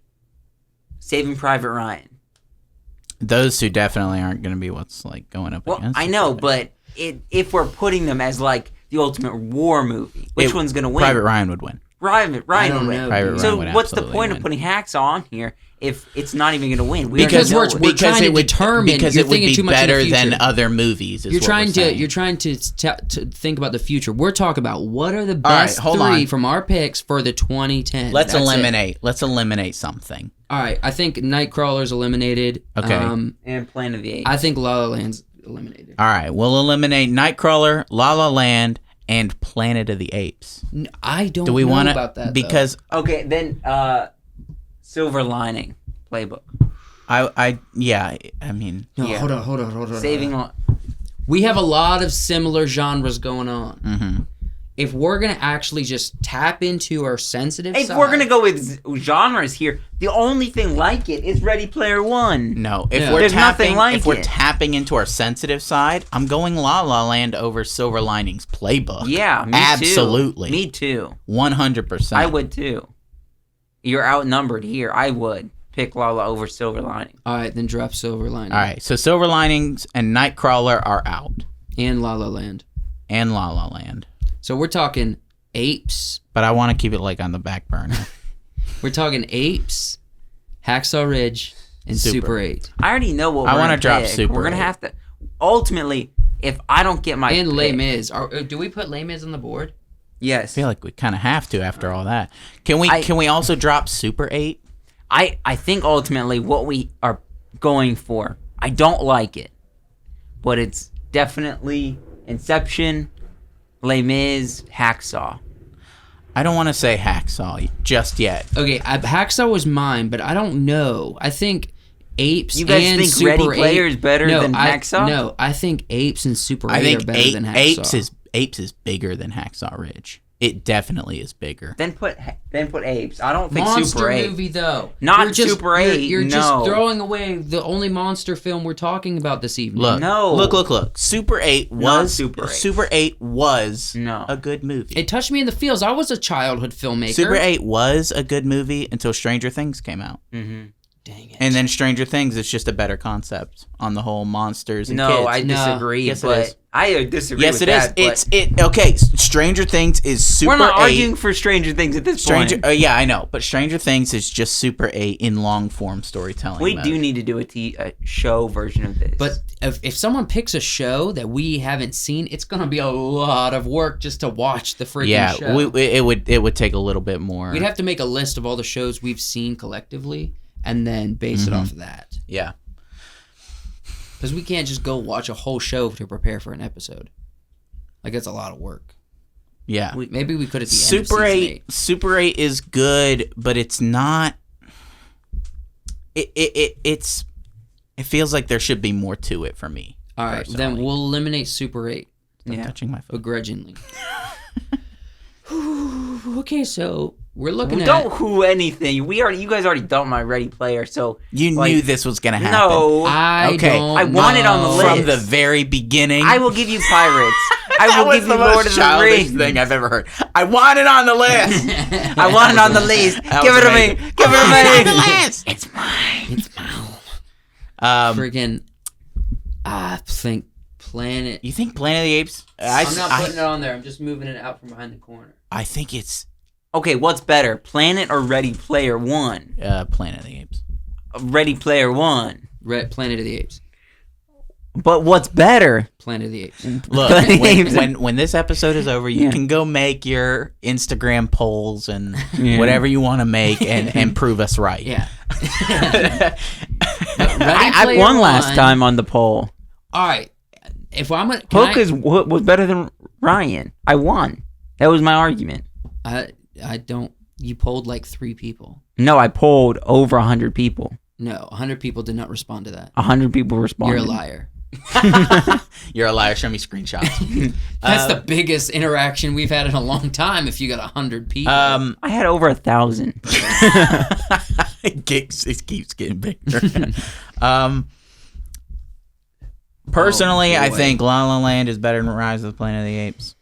Saving Private Ryan. Those two definitely aren't going to be what's like going up Well, against. I each know, other. but if we're putting them as like the ultimate war movie. Which one's gonna win? Private Ryan would win. Ryan I don't would win. know. Private Ryan So would what's the absolutely point win. of putting Hacksaw on here if it's not even gonna win? Because already know we're it. trying to determine- because you're it would thinking be too much in the better than future. other movies. Is You're what trying we're to saying. you're trying to think about the future. We're talking about what are the All right, best hold three on. from our picks for the 2010s. Let's That's eliminate something. it. All right, I think Nightcrawler's eliminated. Okay. And Planet of the Apes. I think La La Land's eliminated. All right, we'll eliminate Nightcrawler, La La Land, and Planet of the Apes. I don't Do we know want about that to? Because Okay, then Silver Lining Playbook. I mean, though. No, yeah. hold on. Saving. We have a lot of similar genres going on. mm-hmm. If we're gonna actually just tap into our sensitive If side, we're gonna go with genres here, the only thing like it is Ready Player One. No, if No. we're There's tapping, nothing like if we're it. tapping into our sensitive side, I'm going La La Land over Silver Linings Playbook. Yeah, me absolutely, too. Me too. 100%. I would too. You're outnumbered here. I would pick Lala over Silver Lining. all right, then drop Silver Lining. All right, so Silver Linings and Nightcrawler are out, and La La Land. and La La Land. So we're talking Apes. But I want to keep it like on the back burner. We're talking Apes, Hacksaw Ridge, and Super 8. I already know what I we're wanna gonna drop pick. Super We're gonna 8. have to. Ultimately, if I don't get my And Les pick- Mis. Do we put Les Mis on the board? yes, I feel like we kind of have to after all that. Can we also drop Super 8? I think ultimately what we are going for, I don't like it, but it's definitely Inception, Les Mis, Hacksaw. I don't want to say Hacksaw just yet. Okay, Hacksaw was mine, but I don't know. I think Apes You guys and think Super Ready 8 Player is better than Hacksaw? No, I think Apes and Super 8 I are think better than Hacksaw. Apes is bigger than Hacksaw Ridge. It definitely is bigger. Then put Apes. I don't think Monster Super 8. movie though. Not You're just- Super 8, You're no. just throwing away the only monster film we're talking about this evening. Look, No. look. Super 8 Not was Super 8. No. a good movie. It touched me in the feels. I was a childhood filmmaker. Super 8 was a good movie until Stranger Things came out. Mm-hmm. Dang it. And then Stranger Things is just a better concept on the whole monsters and No, kids. I disagree. Yes, it but is. I disagree. Yes, with it is. that, but Okay, Stranger Things is Super 8. we're not arguing for Stranger Things at this point. Yeah, I know, but Stranger Things is just Super 8 in long form storytelling. We mode. do need to do a show version of this. But if someone picks a show that we haven't seen, it's gonna be a lot of work just to watch the freaking show. it would take a little bit more. We'd have to make a list of all the shows we've seen collectively, and then base it off of that. Yeah. Because we can't just go watch a whole show to prepare for an episode. Like, it's a lot of work. Yeah. Maybe we could at the end Super of season 8 Super 8 is good, but it's not it feels like there should be more to it for me. All right, then personally. we'll eliminate Super 8 Stop touching my phone. begrudgingly. Okay, so we're looking we at... don't who anything. You guys already dumped my Ready Player, so You like, knew this was going to happen. no. I Okay, don't I want it on the know. list. From the very beginning. I will give you Pirates. I That will was give you the Lord most of the childish Rings. thing I've ever heard. I want it on the list. I want it on the list. That Give was it to me. amazing. Give it to me. On the list. It's mine. It's mine. Friggin' I think Planet... You think Planet of the Apes? I'm not putting it on there. I'm just moving it out from behind the corner. I think it's Okay, what's better, Planet or Ready Player One? Planet of the Apes. Ready Player One. Planet of the Apes. But what's better? Planet of the Apes. Look, Planet when this episode is over, you Yeah. can go make your Instagram polls and Yeah. whatever you want to make and prove us right. Yeah. I won last time on the poll. All right. If I'm gonna... Was better than Ryan. I won. That was my argument. I don't... You polled like 3 people. No, I polled over 100 people. No, 100 people did not respond to that. 100 people responded. You're a liar. You're a liar. Show me screenshots. That's the biggest interaction we've had in a long time if you got 100 people. I had over 1,000. it keeps getting bigger. Personally, I boy. think La La Land is better than Rise of the Planet of the Apes.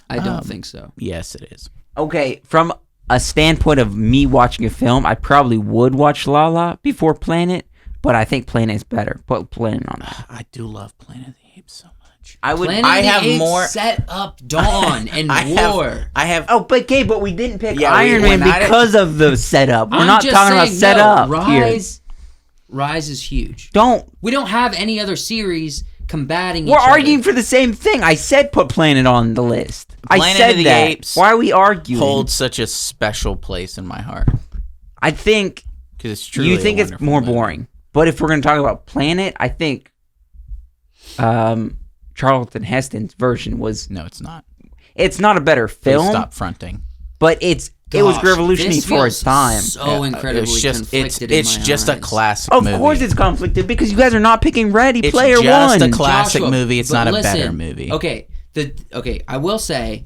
I don't think so. Yes, it is. Okay, from a standpoint of me watching a film, I probably would watch La La before Planet, but I think Planet is better. Put Planet on that. I do love Planet of the Apes so much. much. I would. Planet I of the have Apes more- set up Dawn and War. I have. Oh, but we didn't pick Yeah, Iron we're Man not- because of the setup. We're I'm not just talking about saying, setup no, here. Rise is huge. Don't. We don't have any other series combating We're each other. arguing for the same thing. I said put Planet on the list. I Planet said of the that. Apes Why are we arguing? Holds such a special place in my heart I think because it's truly. you think a it's wonderful more movie. boring. But if we're going to talk about Planet, I think Charlton Heston's version was. No, it's not. It's not a better Please film, stop fronting. but it was Gosh, revolutionary this for its feels time. So incredibly It's just conflicted it's in my just a eyes. classic Of movie. course, it's conflicted because you guys are not picking Ready It's Player just One. a classic Joshua, movie. It's but not a listen, better movie. Okay, I will say,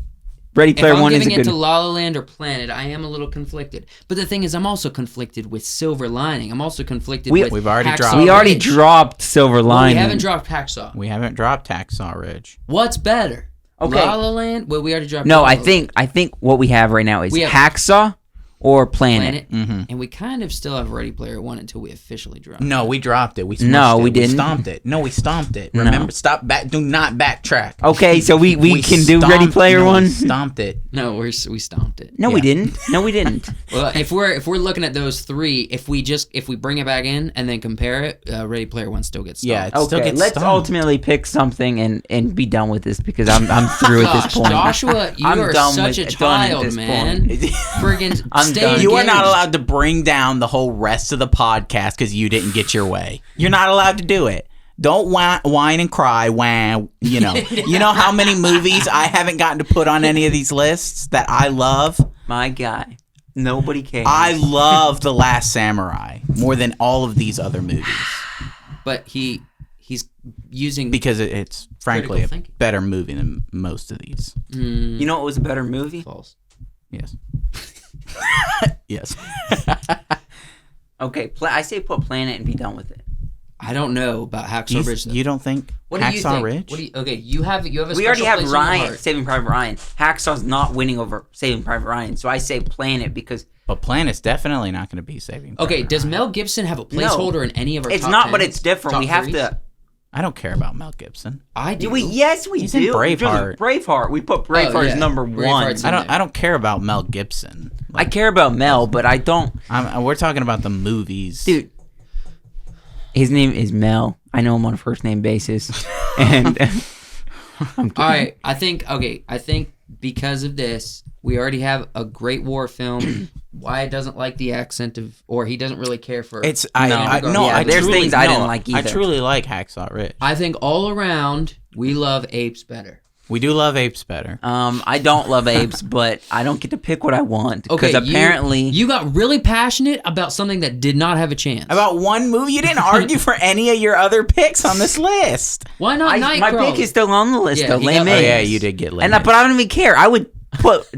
Ready if Player I'm One is a giving it good. to La La Land or Planet, I am a little conflicted. But the thing is, I'm also conflicted with Silver Lining. I'm also conflicted with We've already Hacksaw dropped- We already Ridge. dropped Silver Well, Lining. we haven't dropped Hacksaw. We haven't dropped Hacksaw Ridge. What's better? Okay. La La Land? Well, we already dropped No, La La I Land. think what we have right now is We have- Hacksaw or Planet. Planet. And we kind of still have Ready Player One until we officially drop it. No, we dropped it. We smushed No, it. we didn't. stomped it. No, we stomped it. No. Remember, stop back. Do not backtrack. Okay, so we can do stomped- Ready Player no, One. We stomped it. No, we stomped it. No, we Yeah. didn't. No, we didn't. Well, if we're looking at those three, if we bring it back in and then compare it, Ready Player One still gets stomped. Yeah, it still Okay, gets let's stomped. ultimately pick something and be done with this because I'm through at this Gosh, point. Joshua, you I'm are done such a with- done at child, this man. point. Friggin' I'm stay done. You are not engaged. allowed to bring down the whole rest of the podcast because you didn't get your way. You're not allowed to do it. Don't whine and cry. Wow, you know how many movies I haven't gotten to put on any of these lists that I love. My guy, nobody cares. I love The Last Samurai more than all of these other movies But he's using because it's frankly Critical a thinking. better movie than most of these. You know what was a better movie? false. Yes. Yes. Okay, I say put Planet and be done with it. I don't know about Hacksaw Ridge. Though. You don't think What do you Hacksaw think? Ridge? What do you? Okay, you have a. We special already have place in your Ryan, heart. Saving Private Ryan. Hacksaw's not winning over Saving Private Ryan, so I say Planet because But Planet's definitely not going to be Saving Okay, Private does Ryan. Mel Gibson have a placeholder in any of our? it's top not. But 10s? it's different. Top We have threes? to. I don't care about Mel Gibson. I do. Yes, we He's do. in Braveheart. Braveheart. We put Braveheart yeah. as number Braveheart's one. in I don't care about Mel Gibson. I care about Mel, but I don't. We're talking about the movies. Dude, his name is Mel. I know him on a first name basis, and I'm kidding. All right, I think because of this, we already have a great war film. Wyatt doesn't like the accent of, or he doesn't really care for. It's Yeah, there's things I didn't like I either. truly like Hacksaw Ridge. I think all around we love Apes better. We do love Apes better. I don't love Apes, but I don't get to pick what I want Okay, because apparently you got really passionate about something that did not have a chance. About one movie, you didn't argue for any of your other picks on this list. Why not my Nightcrawler? pick is still on the list Yeah, though. he Les got- Mis. Oh yeah, you did get late. But I don't even care. I would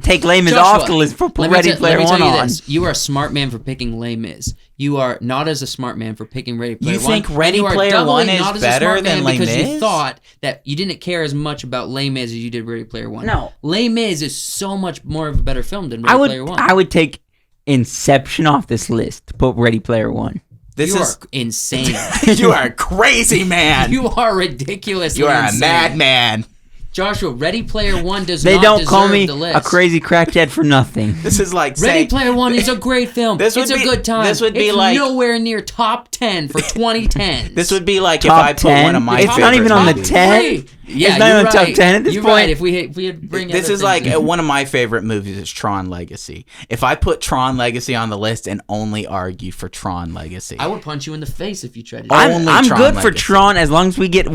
take Les Mis Joshua, off the list for let me Ready tell Player One you on. this. You are a smart man for picking Les Mis. You are not as a smart man for picking Ready Player You One. think And Ready you are Player doubly One is not as a better smart man than Les because you Mis? thought that you didn't care as much about Les Mis as you did Ready Player One. No. Les Mis is so much more of a better film than Ready Player One. I would take Inception off this list to put Ready Player One. This you is are insane. you are a crazy man. You are ridiculous. You are a madman. Joshua, Ready Player One does They not don't deserve call me the list. a crazy crackhead for nothing. This is like Ready saying Player One is a great film. This would It's a be- good time. this would be it's like- nowhere near top 10 for 2010. this would be like if Top I put 10? one of my It's not favorite even on the movies. 10. Yeah, It's not you're even top right. 10 at this you're point. Right. If we had bring This other is like things in. one of my favorite movies is Tron Legacy. If I put Tron Legacy on the list and only argue for Tron Legacy, I would punch you in the face if you tried to do Only that. I'm Tron good for Legacy. Tron as long as we get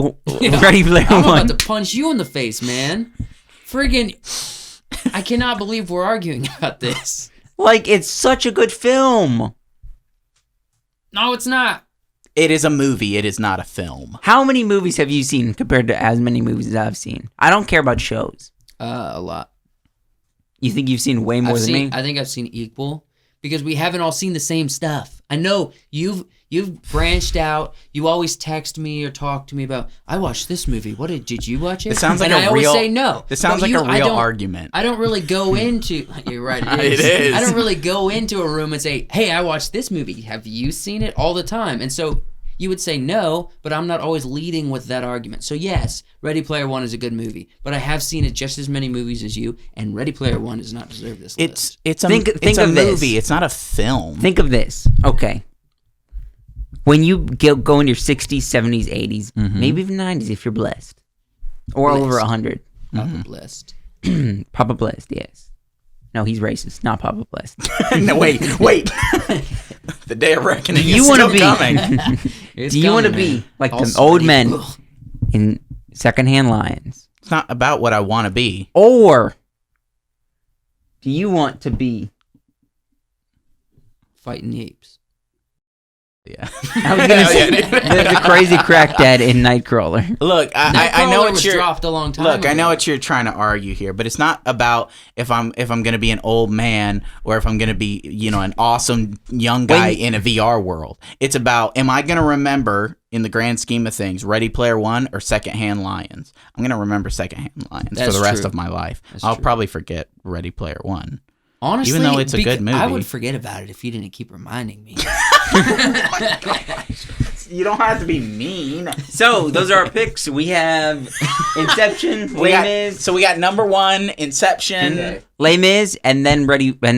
Yeah. Ready Player I'm One. about to punch you in the face, man. Friggin', I cannot believe we're arguing about this. Like, it's such a good film. No, it's not. it is a movie. It is not a film. How many movies have you seen compared to as many movies as I've seen? I don't care about shows. A lot. You think you've seen way more than me? I think I've seen equal because we haven't all seen the same stuff. I know you've branched out. You always text me or talk to me about. I watched this movie. What did you watch it? It sounds like and a I always real- say no. This sounds But like a I real don't- argument. I don't really go into. You're right. It is. It is. I don't really go into a room and say, "Hey, I watched this movie. Have you seen it?" All the time, and so you would say no, but I'm not always leading with that argument. So yes, Ready Player One is a good movie, but I have seen it just as many movies as you, and Ready Player One does not deserve this list. It's a Think movie. of this. It's not a film. Think of this. Okay. When you go into your 60s, 70s, 80s, maybe even 90s if you're blessed. Or over 100. Papa blessed. Papa blessed, yes. No, he's racist. Not Papa blessed. No, wait. The day of reckoning You is wanna still be- coming. Do you want to be like All the old sweaty. men Ugh. in Secondhand Lions? It's not about what I want to be. Or do you want to be... Fighting the apes. Yeah. I was going to say the crazy crack dad in Nightcrawler. Look, I know what was you're. dropped a long time Look, I know ago. what you're trying to argue here, but it's not about if I'm going to be an old man or if I'm going to be, an awesome young guy in a VR world. It's about, am I going to remember, in the grand scheme of things, Ready Player One or Secondhand Lions? I'm going to remember Secondhand Lions for That's the rest true. of my life. That's I'll true. probably forget Ready Player One. Honestly, even though it's a good movie. I would forget about it if you didn't keep reminding me. You don't have to be mean. So, those are our picks. We have Inception, Les Mis. So we got number one, Inception. Les Mis, and then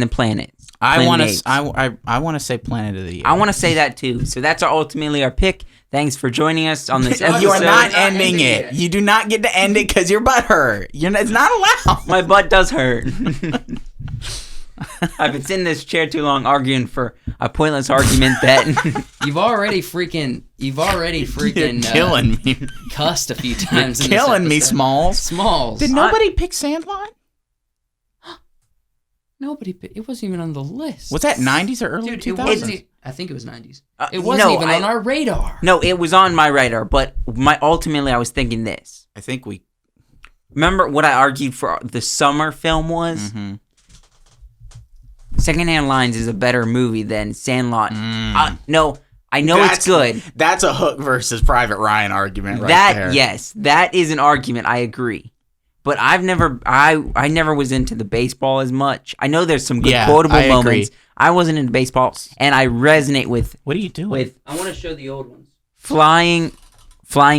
Planet. I want Apes. to. I want to say Planet of the Apes. I want to say that too. So that's ultimately our pick. Thanks for joining us on this episode. You are not ending it. You do not get to end it because your butt hurt. It's not allowed. My butt does hurt. I've been sitting in this chair too long arguing for a pointless argument that You've already freaking You're killing me. cussed a few times. You're in this killing me, episode. Smalls. Smalls. Did nobody pick Sandlot? Nobody. It wasn't even on the list. Was that 90s or early Dude, 2000s? it wasn't. I think it was 90s. It wasn't no, even on our radar. No, it was on my radar, but ultimately I was thinking this. I think we. Remember what I argued for the summer film was? Mm-hmm. Secondhand Lions is a better movie than Sandlot. No, I know it's good. That's a Hook versus Private Ryan argument right there. Yes, that is an argument. I agree. But I never was into the baseball as much. I know there's some good quotable moments. Agree. I wasn't into baseball, and I resonate with What are you doing? I want to show the old ones. flying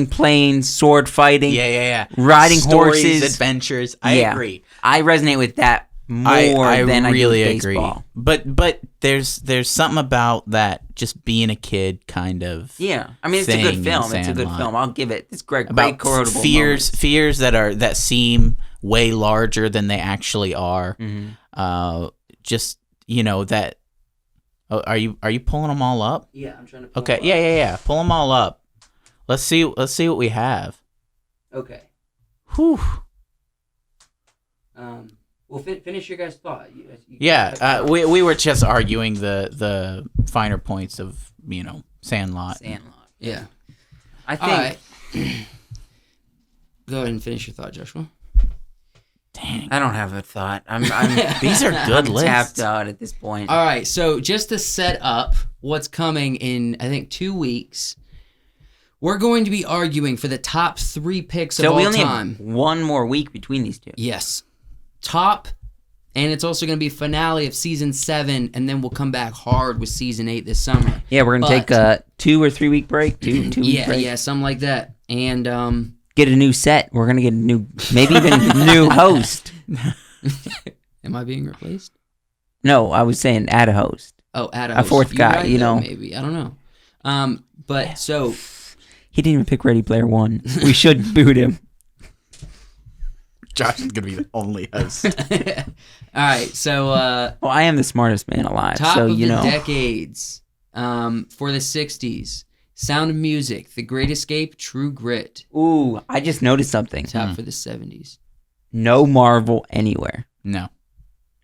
planes, sword fighting, Yeah. riding Stories, horses, adventures. I agree. I resonate with that more than I really do with agree. baseball. But there's something about that just being a kid kind of. Yeah, I mean it's a thing good in film. It's a good Sandlot. film. I'll give it. It's great. About Great quotable fears moments. that seem way larger than they actually are. Mm-hmm. Just that. Oh, are you pulling them all up? Yeah, I'm trying to. Pull Okay. them up. Yeah. Pull them all up. Let's see what we have. Okay. Whew. Well, finish your guys' thought. Yeah. We were just arguing the finer points of Sandlot. Yeah. I All think. right. Go ahead and finish your thought, Joshua. Dang. I don't have a thought. I'm These are good I'm lists. tapped out at this point. All right, so just to set up what's coming in, I think 2 weeks, we're going to be arguing for the top 3 picks of So all we only time. have one more week between these two. Yes, top, and it's also going to be finale of season 7, and then we'll come back hard with season 8 this summer. Yeah, we're gonna take a 2 or 3 week break. Two week break. Yeah, something like that. And Get a new set. We're gonna get a new, maybe even new host. am I being replaced? No, I was saying add a host. Oh, add a A host. fourth You're guy, right, you though, know. maybe I don't know. But so. He didn't even pick Ready Player One. We should boot him. Josh is gonna be the only host. All right, so Well, I am the smartest man alive, top so of you the know. decades for the 60s. Sound of Music, The Great Escape, True Grit. Ooh, I just noticed something. Top for the 70s. No Marvel anywhere. No.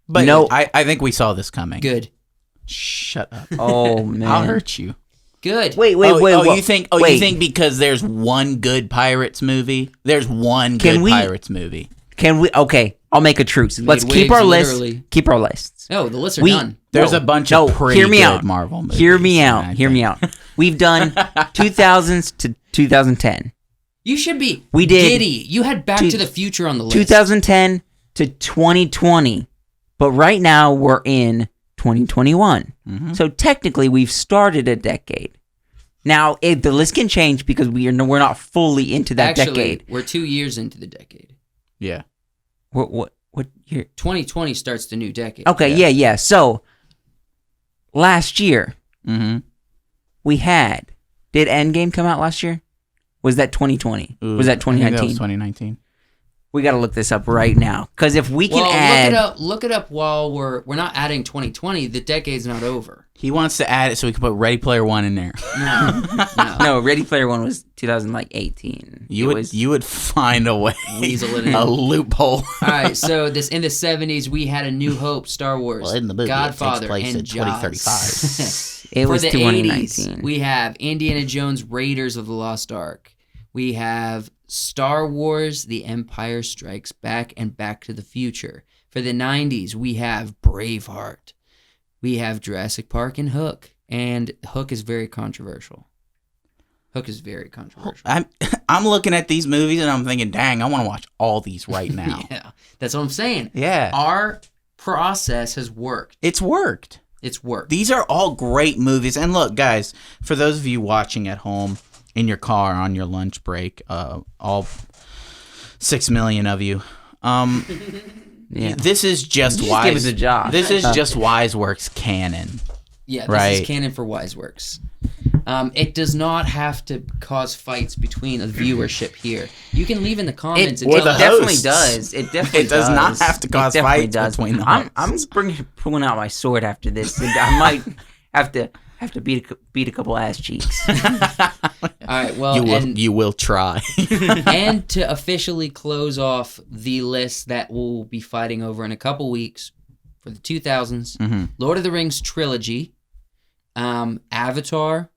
But No. I think we saw this coming. Good. Shut up. Oh man, I'll hurt you. Good. Wait. You think wait. you think because there's one good Pirates movie? There's one good Can we- Pirates movie. Can we? Okay, I'll make a truce. Let's Made keep waves, our list. literally. Keep our lists. Oh, the lists are We- done. There's No, a bunch no, of pretty hear me good out. Marvel movies. Hear me out. I Hear me think. out. We've done 2000s to 2010. You should be We did giddy. You had Back two- to the Future on the list. 2010 to 2020. But right now we're in 2021. Mhm. So technically we've started a decade. Now, the list can change because we're not fully into that Actually, decade. we're 2 years into the decade. Yeah. What year? 2020 starts the new decade. Okay, yeah. So, last year, Mm-hmm. we had... Did Endgame come out last year? Was that 2020? Was that 2019? That was 2019. We got to look this up right now. Because if we can Well, add... look it up while we're not adding 2020. The decade's not over. He wants to add it so we can put Ready Player One in there. No. No, Ready Player One was 2018. You would find a way, Weasel it in. a loophole. All right, so in the 70s, we had A New Hope, Star Wars, Well, in the movie, Godfather, it takes place and in 2035. Jaws. It For was the 2019. 80s, we have Indiana Jones, Raiders of the Lost Ark. We have Star Wars, The Empire Strikes Back, and Back to the Future. For the 90s, we have Braveheart. We have Jurassic Park and Hook. And Hook is very controversial. I'm looking at these movies and I'm thinking, dang, I want to watch all these right now. Yeah, that's what I'm saying. Yeah. Our process has worked. It's worked. It's worked. These are all great movies. And look, guys, for those of you watching at home, in your car, on your lunch break, all 6 million of you, Yeah. this is just Just Wise. give us a job. This is just Wiseworks canon. Yeah, this Right. is canon for Wiseworks. It does not have to cause fights between the viewership here. You can leave in the comments and Or tell the us. definitely hosts. does. It definitely It does not have to cause It definitely fights between the I'm hosts. pulling out my sword after this. And I might have to beat a couple ass cheeks. All right, well, You will try. and to officially close off the list that we'll be fighting over in a couple weeks for the 2000s, Mm-hmm. Lord of the Rings trilogy, Avatar,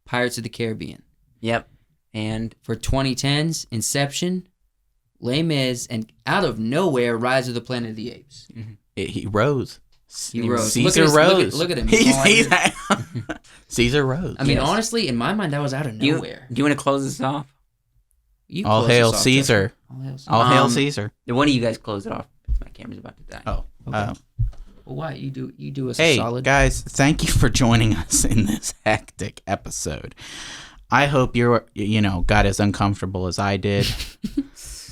Pirates of the Caribbean. Yep. And For 2010s, Inception, Les Mis, and out of nowhere, Rise of the Planet of the Apes. He rose. He rose. Caesar Look at rose. look at him. He's Caesar rose. I mean, Yes. honestly, in my mind, that was out of nowhere. do you want to close this off? You All close hail this off, Caesar. Justin. All hail Caesar. All hail Um, Caesar. One of you guys close it off. My camera's about to die. Oh. Well, why you do us a Hey, solid? guys, thank you for joining us in this hectic episode. I hope you're, got as uncomfortable as I did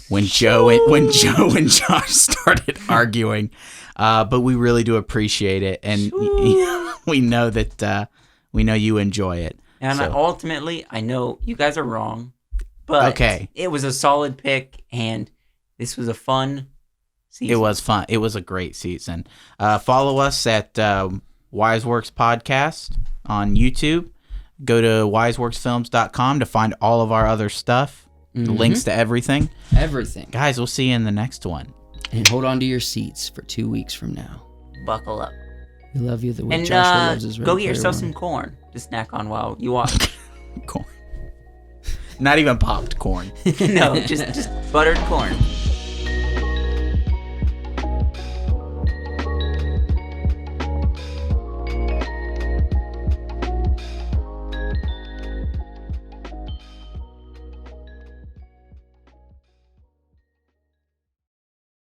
when Joe and Josh started arguing. But we really do appreciate it, and we know that we know you enjoy it. And So- ultimately, I know you guys are wrong, but Okay. it was a solid pick, and this was a fun season. It was fun. It was a great season. Follow us at Wiseworks Podcast on YouTube. Go to wiseworksfilms.com to find all of our other stuff, the links to everything. Everything. Guys, we'll see you in the next one. And hold on to your seats for 2 weeks from now. Buckle up. We love you the way And Joshua loves his go Ready get yourself Player some One. corn to snack on while you watch. Corn. Not even popped corn. No, just buttered corn.